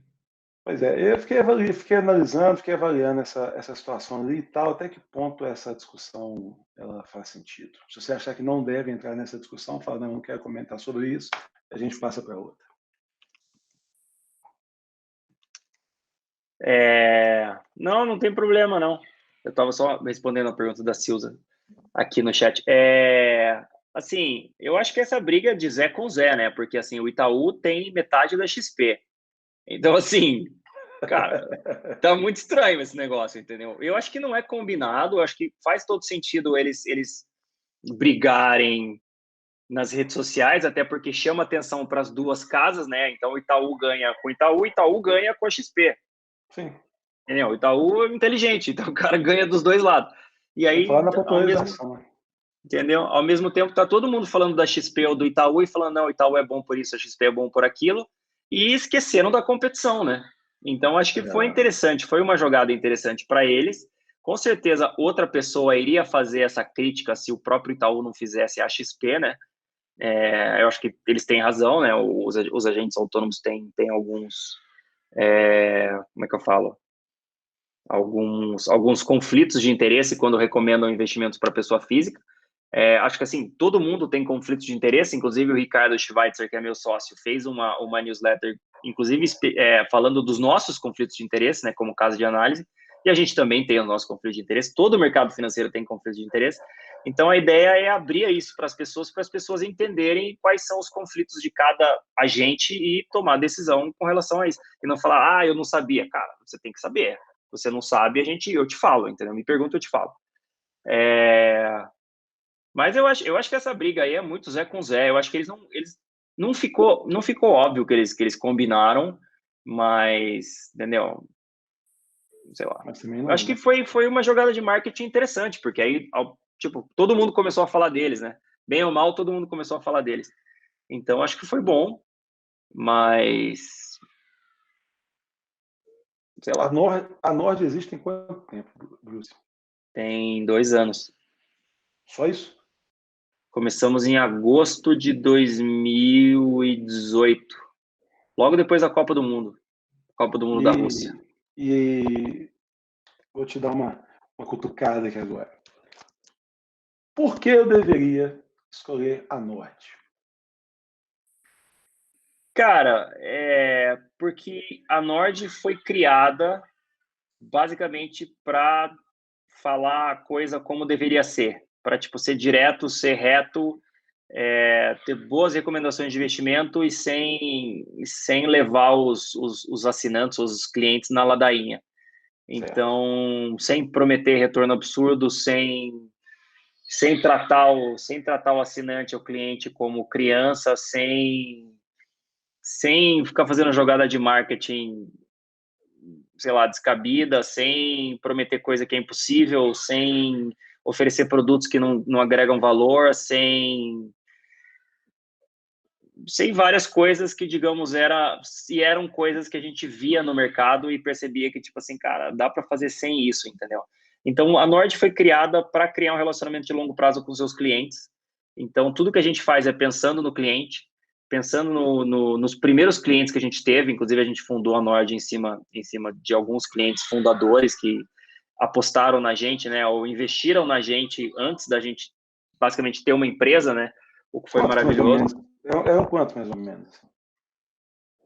Pois é, eu fiquei analisando, fiquei avaliando essa situação ali e tal, até que ponto essa discussão ela faz sentido. Se você achar que não deve entrar nessa discussão, fala, não quero comentar sobre isso, a gente passa para outra. Não tem problema, não. Eu estava só respondendo a pergunta da Silza aqui no chat. Assim, eu acho que essa briga de Zé com Zé, né? Porque, assim, o Itaú tem metade da XP. Então, assim, cara, tá muito estranho esse negócio, entendeu? Eu acho que não é combinado, eu acho que faz todo sentido eles brigarem nas redes sociais, até porque chama atenção para as duas casas, né? Então, o Itaú ganha com o Itaú ganha com a XP. Sim, Entendeu? O Itaú é inteligente, então o cara ganha dos dois lados. E sem falar aí, na popularização, né? entendeu? Ao mesmo tempo, tá todo mundo falando da XP ou do Itaú e falando, não, o Itaú é bom por isso, a XP é bom por aquilo, e esqueceram da competição, né? Então, acho que foi É, interessante, foi uma jogada interessante para eles. Com certeza, outra pessoa iria fazer essa crítica se o próprio Itaú não fizesse a XP, né? Eu acho que eles têm razão, né? Os agentes autônomos têm alguns, como é que eu falo? Alguns conflitos de interesse quando recomendam investimentos para pessoa física. Acho que assim, todo mundo tem conflitos de interesse, inclusive o Ricardo Schweitzer, que é meu sócio, fez uma newsletter, inclusive falando dos nossos conflitos de interesse, né, como caso de análise, e a gente também tem o nosso conflito de interesse, todo o mercado financeiro tem conflito de interesse, então a ideia é abrir isso para as pessoas entenderem quais são os conflitos de cada agente e tomar decisão com relação a isso, e não falar, eu não sabia, cara, você tem que saber, você não sabe, eu te falo, entendeu? Me pergunta, eu te falo. Mas eu acho que essa briga aí é muito Zé com Zé. Eu acho que eles não ficou óbvio que eles combinaram, mas, entendeu? Sei lá. mas também Eu acho não, que né? foi uma jogada de marketing interessante, porque aí, tipo, todo mundo começou a falar deles, né? Bem ou mal, todo mundo começou a falar deles. Então, acho que foi bom. Mas, sei lá, A Nord existe em quanto tempo, Bruce? tem 2 anos. Só isso? Começamos em agosto de 2018, logo depois da Copa do Mundo da Rússia. E vou te dar uma cutucada aqui agora. Por que eu deveria escolher a Nord? Cara, porque a Nord foi criada basicamente para falar a coisa como deveria ser, para tipo ser direto, ser reto, ter boas recomendações de investimento e sem levar os assinantes, os clientes na ladainha. Certo. Então, sem prometer retorno absurdo, sem tratar o assinante, o cliente como criança, sem ficar fazendo jogada de marketing, sei lá, descabida, sem prometer coisa que é impossível, sem oferecer produtos que não agregam valor, sem várias coisas que, digamos, eram coisas que a gente via no mercado e percebia que, tipo assim, cara, dá para fazer sem isso, entendeu? Então, a Nord foi criada para criar um relacionamento de longo prazo com seus clientes. Então, tudo que a gente faz é pensando no cliente, pensando nos primeiros clientes que a gente teve. Inclusive, a gente fundou a Nord em cima de alguns clientes fundadores que apostaram na gente, né, ou investiram na gente antes da gente, basicamente, ter uma empresa, né, o que foi Quantos, mais ou maravilhoso. menos? É um quanto, mais ou menos?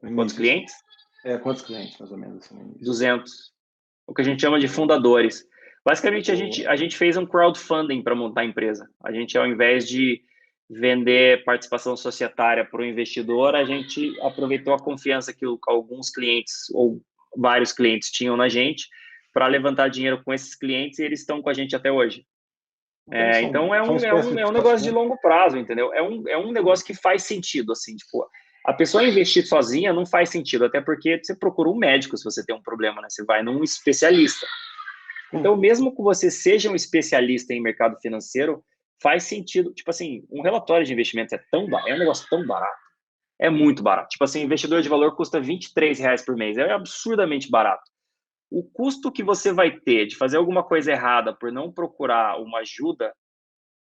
No Quantos início, assim. clientes? Quantos clientes, mais ou menos, assim, no início? 200. O que a gente chama de fundadores. Basicamente, a gente fez um crowdfunding para montar a empresa. A gente, ao invés de vender participação societária para o investidor, a gente aproveitou a confiança que alguns clientes ou vários clientes tinham na gente para levantar dinheiro com esses clientes, e eles estão com a gente até hoje. Então, Então, são uma espécie é de um negócio de sócio, né? longo prazo, entendeu? É um negócio que faz sentido, assim, tipo, a pessoa investir sozinha não faz sentido, até porque você procura um médico se você tem um problema, né? Você vai num especialista. Então, mesmo que você seja um especialista em mercado financeiro, faz sentido. Tipo assim, um relatório de investimento é um negócio tão barato. É muito barato. Tipo assim, investidor de valor custa R$ 23 por mês. É absurdamente barato. O custo que você vai ter de fazer alguma coisa errada por não procurar uma ajuda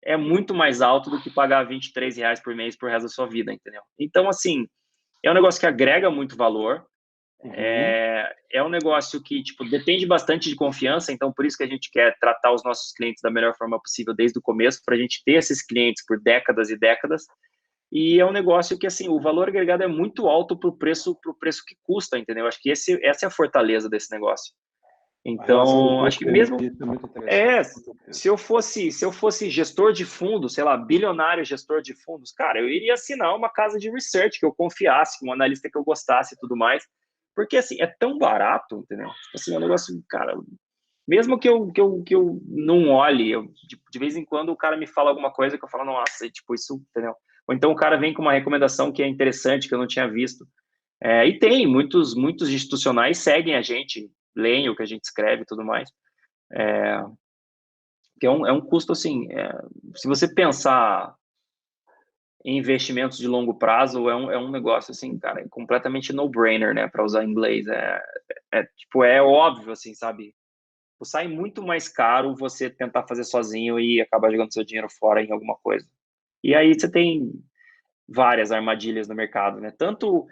é muito mais alto do que pagar R$ 23 por mês pro resto da sua vida, entendeu? Então, assim, é um negócio que agrega muito valor. Uhum. É um negócio que, tipo, depende bastante de confiança, então por isso que a gente quer tratar os nossos clientes da melhor forma possível desde o começo, para a gente ter esses clientes por décadas e décadas. E é um negócio que, assim, o valor agregado é muito alto pro preço que custa, entendeu? Acho que essa é a fortaleza desse negócio. A relação do Então, acho que mesmo custo-benefício é muito interessante, com se certeza. eu fosse gestor de fundos, sei lá, bilionário gestor de fundos, cara, eu iria assinar uma casa de research que eu confiasse, um analista que eu gostasse e tudo mais, porque assim, é tão barato, entendeu? Tipo assim, é um negócio, cara, mesmo que eu não olhe, de vez em quando o cara me fala alguma coisa que eu falo, nossa, tipo, isso, entendeu? Ou então o cara vem com uma recomendação que é interessante, que eu não tinha visto. E tem, muitos institucionais seguem a gente, leem o que a gente escreve e tudo mais. Que é um custo, assim, se você pensar em investimentos de longo prazo, é um negócio, assim, cara, completamente no-brainer, né, para usar inglês. Tipo, é óbvio, assim, sabe? Sai muito mais caro você tentar fazer sozinho e acabar jogando seu dinheiro fora em alguma coisa. E aí você tem várias armadilhas no mercado, né? Tanto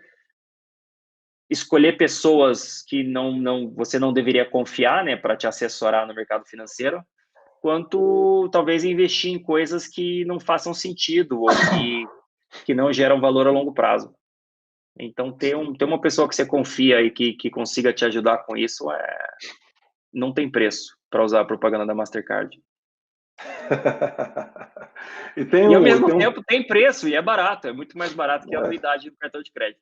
escolher pessoas que você não deveria confiar, né, para te assessorar no mercado financeiro, quanto talvez investir em coisas que não façam sentido ou que não geram valor a longo prazo. Então, ter uma pessoa que você confia e que consiga te ajudar com isso não tem preço para usar a propaganda da Mastercard. E E, ao mesmo tempo, tem preço e é barato. É muito mais barato que a anuidade do cartão de crédito.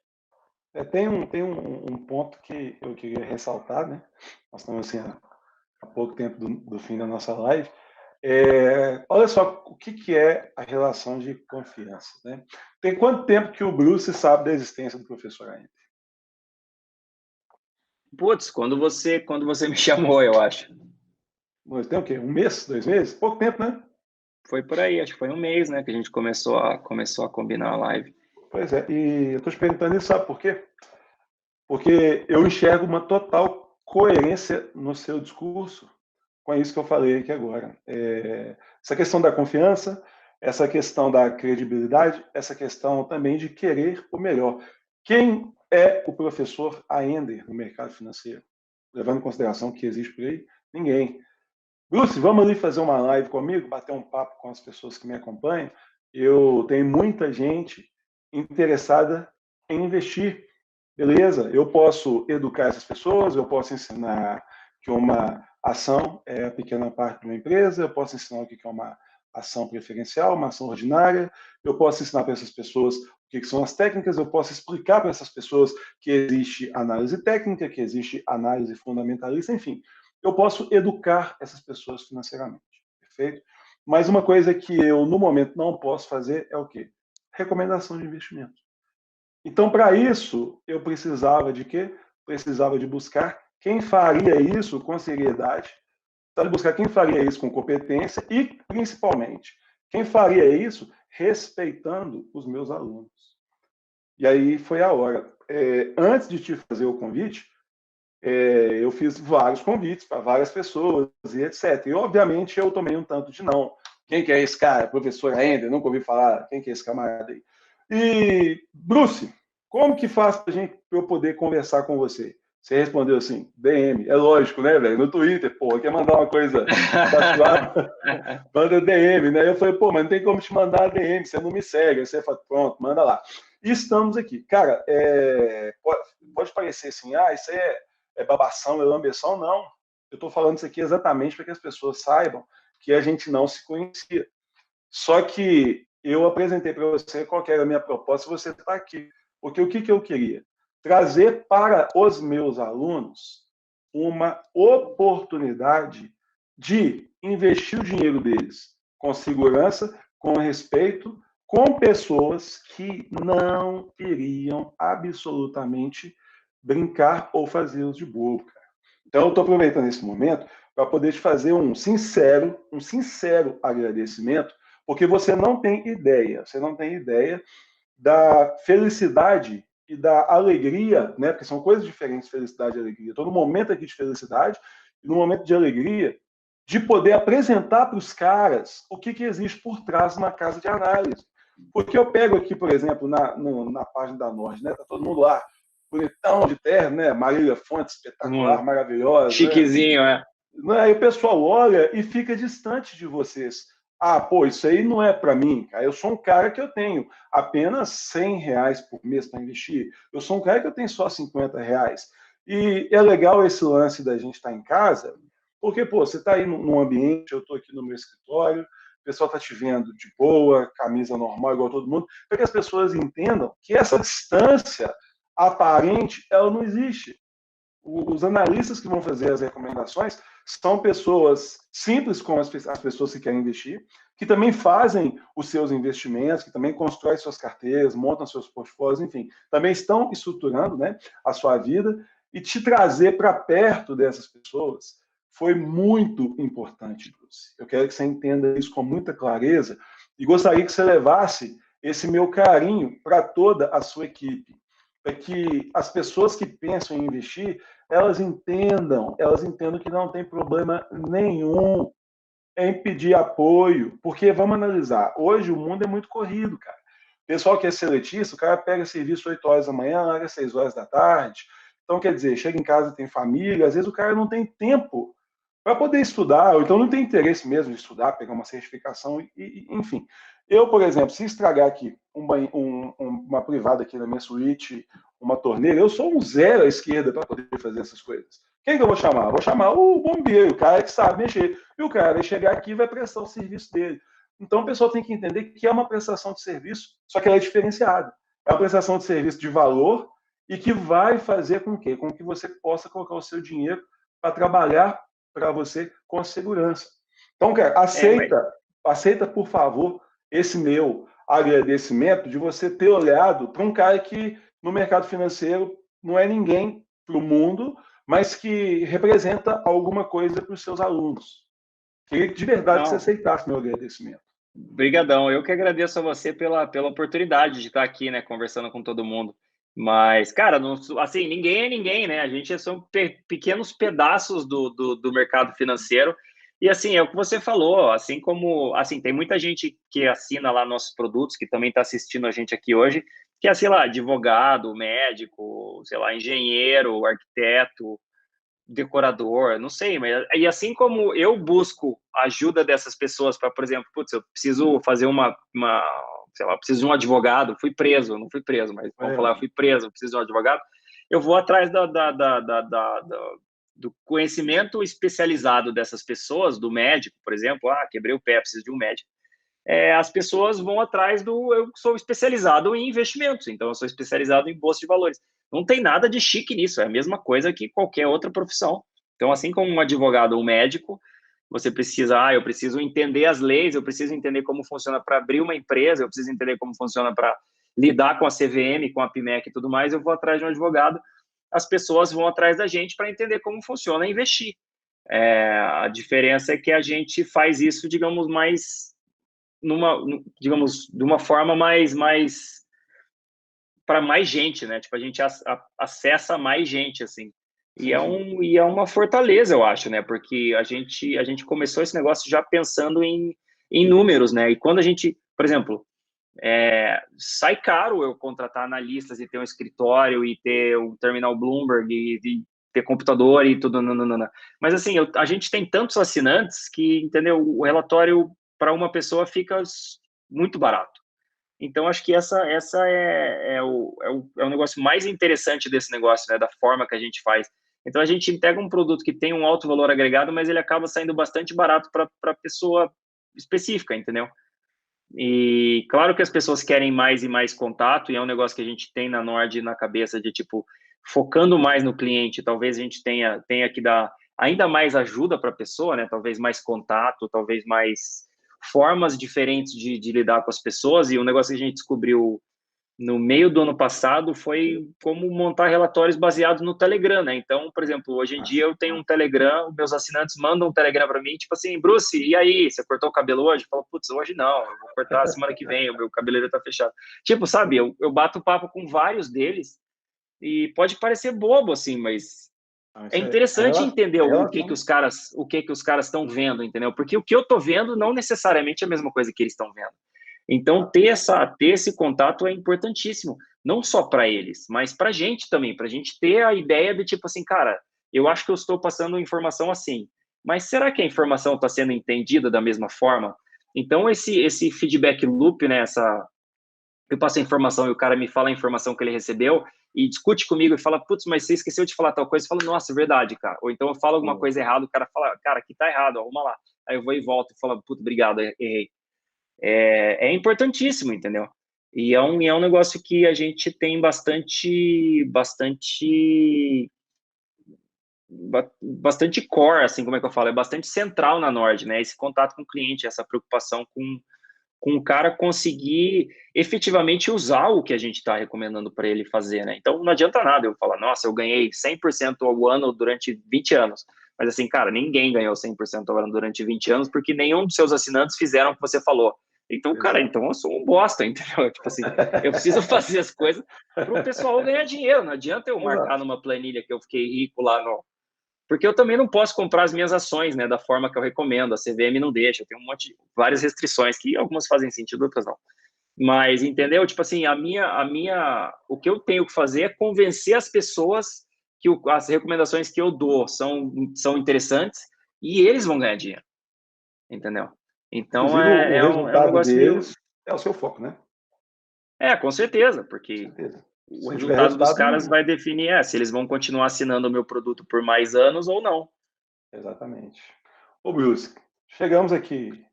tem um ponto que eu queria ressaltar, né? Nós estamos assim, há pouco tempo do fim da nossa live. Olha só o que é a relação de confiança, né? Tem quanto tempo que o Bruce sabe da existência do professor ainda? Putz, quando você me chamou, eu acho. Tem o quê? Um mês? 2 meses? Pouco tempo, né? Foi por aí, acho que foi um mês, né, que a gente começou a combinar a live. Pois é, e eu estou te perguntando isso, sabe por quê? Porque eu enxergo uma total coerência no seu discurso com isso que eu falei aqui agora. Essa questão da confiança, essa questão da credibilidade, essa questão também de querer o melhor. Quem é o professor Aender no mercado financeiro? Levando em consideração que existe por aí? Ninguém. Bruce, vamos ali fazer uma live comigo, bater um papo com as pessoas que me acompanham. Eu tenho muita gente interessada em investir. Beleza, eu posso educar essas pessoas, eu posso ensinar que uma ação é a pequena parte de uma empresa, eu posso ensinar o que é uma ação preferencial, uma ação ordinária, eu posso ensinar para essas pessoas o que são as técnicas, eu posso explicar para essas pessoas que existe análise técnica, que existe análise fundamentalista, enfim, eu posso educar essas pessoas financeiramente, perfeito? Mas uma coisa que eu, no momento, não posso fazer é o quê? Recomendação de investimento. Então, para isso, eu precisava de quê? Precisava de buscar quem faria isso com seriedade, precisava de buscar quem faria isso com competência e, principalmente, quem faria isso respeitando os meus alunos. E aí foi a hora. Antes de te fazer o convite, eu fiz vários convites para várias pessoas e etc. E, obviamente, eu tomei um tanto de não. Quem que é esse cara? Professor Ender? Nunca ouvi falar. Quem que é esse camarada aí? E, Bruce, como que faz para eu poder conversar com você? Você respondeu assim, DM. É lógico, né, velho? No Twitter, pô, quer mandar uma coisa manda DM, né? Eu falei, pô, mas não tem como te mandar DM, você não me segue. Aí você fala, pronto, manda lá. E estamos aqui. Cara, pode parecer assim, isso aí é babação, é lambeção, não. Eu estou falando isso aqui exatamente para que as pessoas saibam que a gente não se conhecia. Só que eu apresentei para você qual era a minha proposta e você está aqui. Porque o que eu queria? Trazer para os meus alunos uma oportunidade de investir o dinheiro deles com segurança, com respeito, com pessoas que não iriam absolutamente brincar ou fazê-los de bobo, cara. Então, eu estou aproveitando esse momento para poder te fazer um sincero agradecimento, porque você não tem ideia da felicidade e da alegria, né? Porque são coisas diferentes, felicidade e alegria. Estou no momento aqui de felicidade e no momento de alegria de poder apresentar para os caras o que existe por trás de uma casa de análise. Porque eu pego aqui, por exemplo, na página da Nord, né? Tá todo mundo lá, bonitão de terno, né? Marília Fonte, espetacular, maravilhosa. Chiquezinho, né? Aí o pessoal olha e fica distante de vocês. Pô, isso aí não é para mim, cara. Eu sou um cara que eu tenho apenas R$100 por mês para investir. Eu sou um cara que eu tenho só R$50. E é legal esse lance da gente estar em casa, porque, pô, você está aí num ambiente, eu estou aqui no meu escritório, o pessoal está te vendo de boa, camisa normal, igual todo mundo, para que as pessoas entendam que essa distância aparente, ela não existe. Os analistas que vão fazer as recomendações são pessoas simples, como as pessoas que querem investir, que também fazem os seus investimentos, que também constroem suas carteiras, montam seus portfólios, enfim, também estão estruturando, né, a sua vida, e te trazer para perto dessas pessoas foi muito importante, Bruce. Eu quero que você entenda isso com muita clareza e gostaria que você levasse esse meu carinho para toda a sua equipe, para que as pessoas que pensam em investir, elas entendam que não tem problema nenhum em pedir apoio, porque vamos analisar, hoje o mundo é muito corrido, cara. O pessoal que é seletista, o cara pega serviço 8 horas da manhã, larga 6 horas da tarde, então quer dizer, chega em casa, tem família, às vezes o cara não tem tempo para poder estudar, ou então não tem interesse mesmo de estudar, pegar uma certificação, enfim. Eu, por exemplo, se estragar aqui uma privada aqui na minha suíte, uma torneira, eu sou um zero à esquerda para poder fazer essas coisas. Quem que eu vou chamar? Vou chamar o bombeiro, o cara que sabe mexer. E o cara vai chegar aqui e vai prestar o serviço dele. Então, o pessoal tem que entender que é uma prestação de serviço, só que ela é diferenciada. É uma prestação de serviço de valor e que vai fazer com que você possa colocar o seu dinheiro para trabalhar para você com segurança. Então, cara, aceita, por favor, esse meu agradecimento de você ter olhado para um cara que no mercado financeiro não é ninguém para o mundo, mas que representa alguma coisa para os seus alunos. Queria de verdade que você aceitasse meu agradecimento. Brigadão. Eu que agradeço a você pela oportunidade de estar aqui, né, conversando com todo mundo. Mas, cara, não, assim, ninguém é ninguém, né? A gente são pequenos pedaços do mercado financeiro. E, assim, é o que você falou, assim como, assim, tem muita gente que assina lá nossos produtos, que também está assistindo a gente aqui hoje, que é, sei lá, advogado, médico, sei lá, engenheiro, arquiteto, decorador, não sei, mas e assim como eu busco a ajuda dessas pessoas para, por exemplo, putz, eu preciso fazer sei lá, preciso de um advogado, fui preso, não fui preso, mas vamos falar, eu fui preso, preciso de um advogado, eu vou atrás do conhecimento especializado dessas pessoas, do médico, por exemplo, quebrei o pé, preciso de um médico. As pessoas vão atrás do. Eu sou especializado em investimentos, então eu sou especializado em bolsa de valores. Não tem nada de chique nisso, é a mesma coisa que qualquer outra profissão. Então, assim como um advogado ou um médico, você precisa, eu preciso entender as leis, eu preciso entender como funciona para abrir uma empresa, eu preciso entender como funciona para lidar com a CVM, com a PMEC e tudo mais, eu vou atrás de um advogado, as pessoas vão atrás da gente para entender como funciona investir. A diferença é que a gente faz isso, digamos, mais digamos, de uma forma mais para mais gente, né? Tipo, a gente acessa mais gente, assim. Sim, sim. E é uma fortaleza, eu acho, né? Porque a gente começou esse negócio já pensando em números, né? E quando a gente, por exemplo, sai caro eu contratar analistas e ter um escritório e ter um terminal Bloomberg e ter computador e tudo, nananana. Mas assim, a gente tem tantos assinantes que, entendeu? O relatório para uma pessoa fica muito barato. Então, acho que essa é o negócio mais interessante desse negócio, né? Da forma que a gente faz. Então, a gente entrega um produto que tem um alto valor agregado, mas ele acaba saindo bastante barato para a pessoa específica, entendeu? E claro que as pessoas querem mais e mais contato, e é um negócio que a gente tem na Nord na cabeça de, tipo, focando mais no cliente, talvez a gente tenha que dar ainda mais ajuda para a pessoa, né? Talvez mais contato, talvez mais formas diferentes de lidar com as pessoas, e o negócio que a gente descobriu no meio do ano passado foi como montar relatórios baseados no Telegram, né? Então, por exemplo, hoje em dia eu tenho um Telegram, meus assinantes mandam um Telegram para mim, tipo assim, Bruce, e aí, você cortou o cabelo hoje? Eu falo, putz, hoje não, eu vou cortar semana que vem, o meu cabeleireiro tá fechado. Tipo, sabe, eu bato papo com vários deles e pode parecer bobo, assim, mas é Isso interessante entender é o que relação. que os caras estão vendo, entendeu? Porque o que eu tô vendo não necessariamente é a mesma coisa que eles estão vendo. Então, ter esse contato é importantíssimo, não só para eles, mas para a gente também, para a gente ter a ideia de tipo assim, cara, eu acho que eu estou passando informação assim, mas será que a informação está sendo entendida da mesma forma? Então, esse feedback loop, né, eu passo a informação e o cara me fala a informação que ele recebeu e discute comigo e fala, putz, mas você esqueceu de falar tal coisa. Eu falo, nossa, é verdade, cara. Ou então eu falo alguma coisa errada, o cara fala, cara, aqui tá errado, arruma lá. Aí eu vou e volto e falo, putz, obrigado, errei. É importantíssimo, entendeu? E é um negócio que a gente tem bastante core, assim, como é que eu falo? É bastante central na Nord, né? Esse contato com o cliente, essa preocupação com o cara conseguir efetivamente usar o que a gente está recomendando para ele fazer, né? Então, não adianta nada eu falar, nossa, eu ganhei 100% ao ano durante 20 anos. Mas assim, cara, ninguém ganhou 100% ao ano durante 20 anos porque nenhum dos seus assinantes fizeram o que você falou. Então, cara, Exato. então eu sou um bosta, entendeu? Tipo assim, eu preciso fazer as coisas para o pessoal ganhar dinheiro. Não adianta eu marcar Exato. numa planilha que eu fiquei rico lá no, porque eu também não posso comprar as minhas ações, né, da forma que eu recomendo. A CVM não deixa, tem várias restrições que algumas fazem sentido, outras não. Mas entendeu? Tipo assim, o que eu tenho que fazer é convencer as pessoas que as recomendações que eu dou são interessantes e eles vão ganhar dinheiro, entendeu? Então Inclusive, o é um resultado negócio meio deles é o seu foco, né? com certeza, Com porque certeza. o Se não tiver resultado dos resultado, caras não. vai definir se eles vão continuar assinando o meu produto por mais anos ou não. Exatamente. Ô, Bruce, chegamos aqui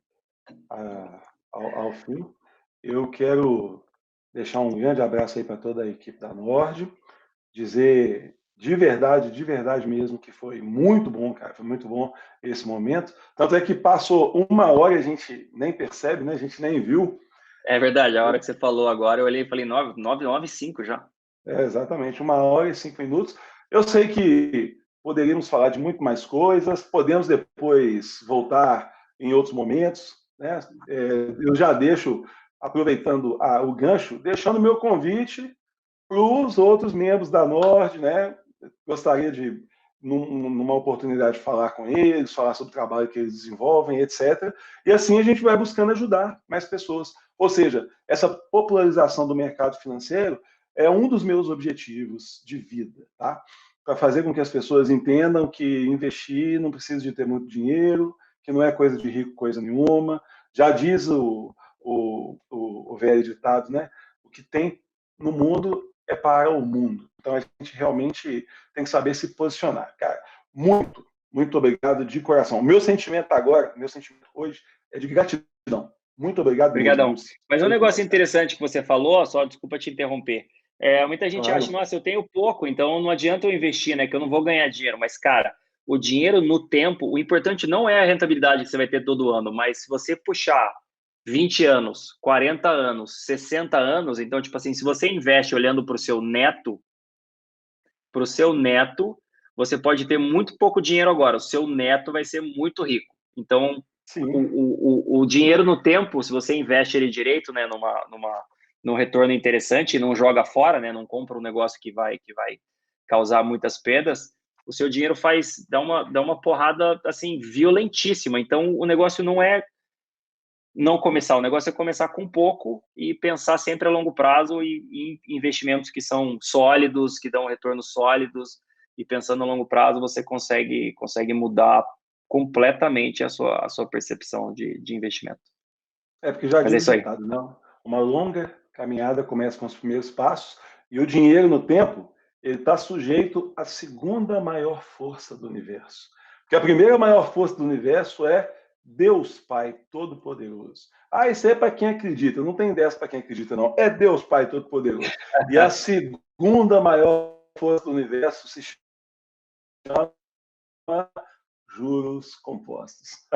ao fim. Eu quero deixar um grande abraço aí para toda a equipe da Nord, dizer de verdade mesmo, que foi muito bom, cara, foi muito bom esse momento. Tanto é que passou 1 hora e a gente nem percebe, né? A gente nem viu. É verdade, a hora que você falou agora, eu olhei e falei 9:05 já. Exatamente, 1 hora e 5 minutos. Eu sei que poderíamos falar de muito mais coisas, podemos depois voltar em outros momentos, né? Eu já deixo, aproveitando o gancho, deixando o meu convite para os outros membros da Nord, né? Gostaria de, numa oportunidade, falar com eles, falar sobre o trabalho que eles desenvolvem, etc. E assim a gente vai buscando ajudar mais pessoas. Ou seja, essa popularização do mercado financeiro é um dos meus objetivos de vida, tá? Para fazer com que as pessoas entendam que investir não precisa de ter muito dinheiro, que não é coisa de rico coisa nenhuma. Já diz o velho ditado, né? O que tem no mundo é para o mundo. Então a gente realmente tem que saber se posicionar. Cara, muito obrigado de coração. O meu sentimento agora, meu sentimento hoje é de gratidão. Muito obrigado mesmo, Obrigadão. Lúcio. Mas um negócio interessante que você falou, só desculpa te interromper. Muita gente acha, Claro. nossa, eu tenho pouco, então não adianta eu investir, né? Que eu não vou ganhar dinheiro. Mas, cara, o dinheiro no tempo, o importante não é a rentabilidade que você vai ter todo ano, mas se você puxar 20 anos, 40 anos, 60 anos, então, tipo assim, se você investe olhando para o seu neto, você pode ter muito pouco dinheiro agora, o seu neto vai ser muito rico. Então, Sim. o dinheiro no tempo, se você investe ele direito, né, num retorno interessante e não joga fora, né, não compra um negócio que vai causar muitas perdas, o seu dinheiro dá uma porrada assim violentíssima. Então, o negócio não é não começar, o negócio é começar com pouco e pensar sempre a longo prazo e em investimentos que são sólidos, que dão retornos sólidos, e pensando a longo prazo você consegue mudar completamente a sua percepção de investimento. É porque já Mas é diz o isso aí. ditado, não? Uma longa caminhada começa com os primeiros passos e o dinheiro no tempo ele está sujeito à segunda maior força do universo. Porque a primeira maior força do universo é Deus Pai Todo-Poderoso. Ah, isso aí é para quem acredita. Não tem dessa para quem acredita, não. É Deus Pai Todo-Poderoso. E a segunda maior força do universo se chama juros compostos.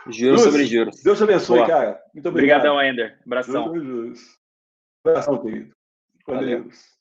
Juros sobre Lúcio, juros. Deus te abençoe, Boa. cara. Muito Obrigadão, obrigado. Ender. Juros Abração. sobre juros. Abração, querido. Com Valeu. Deus.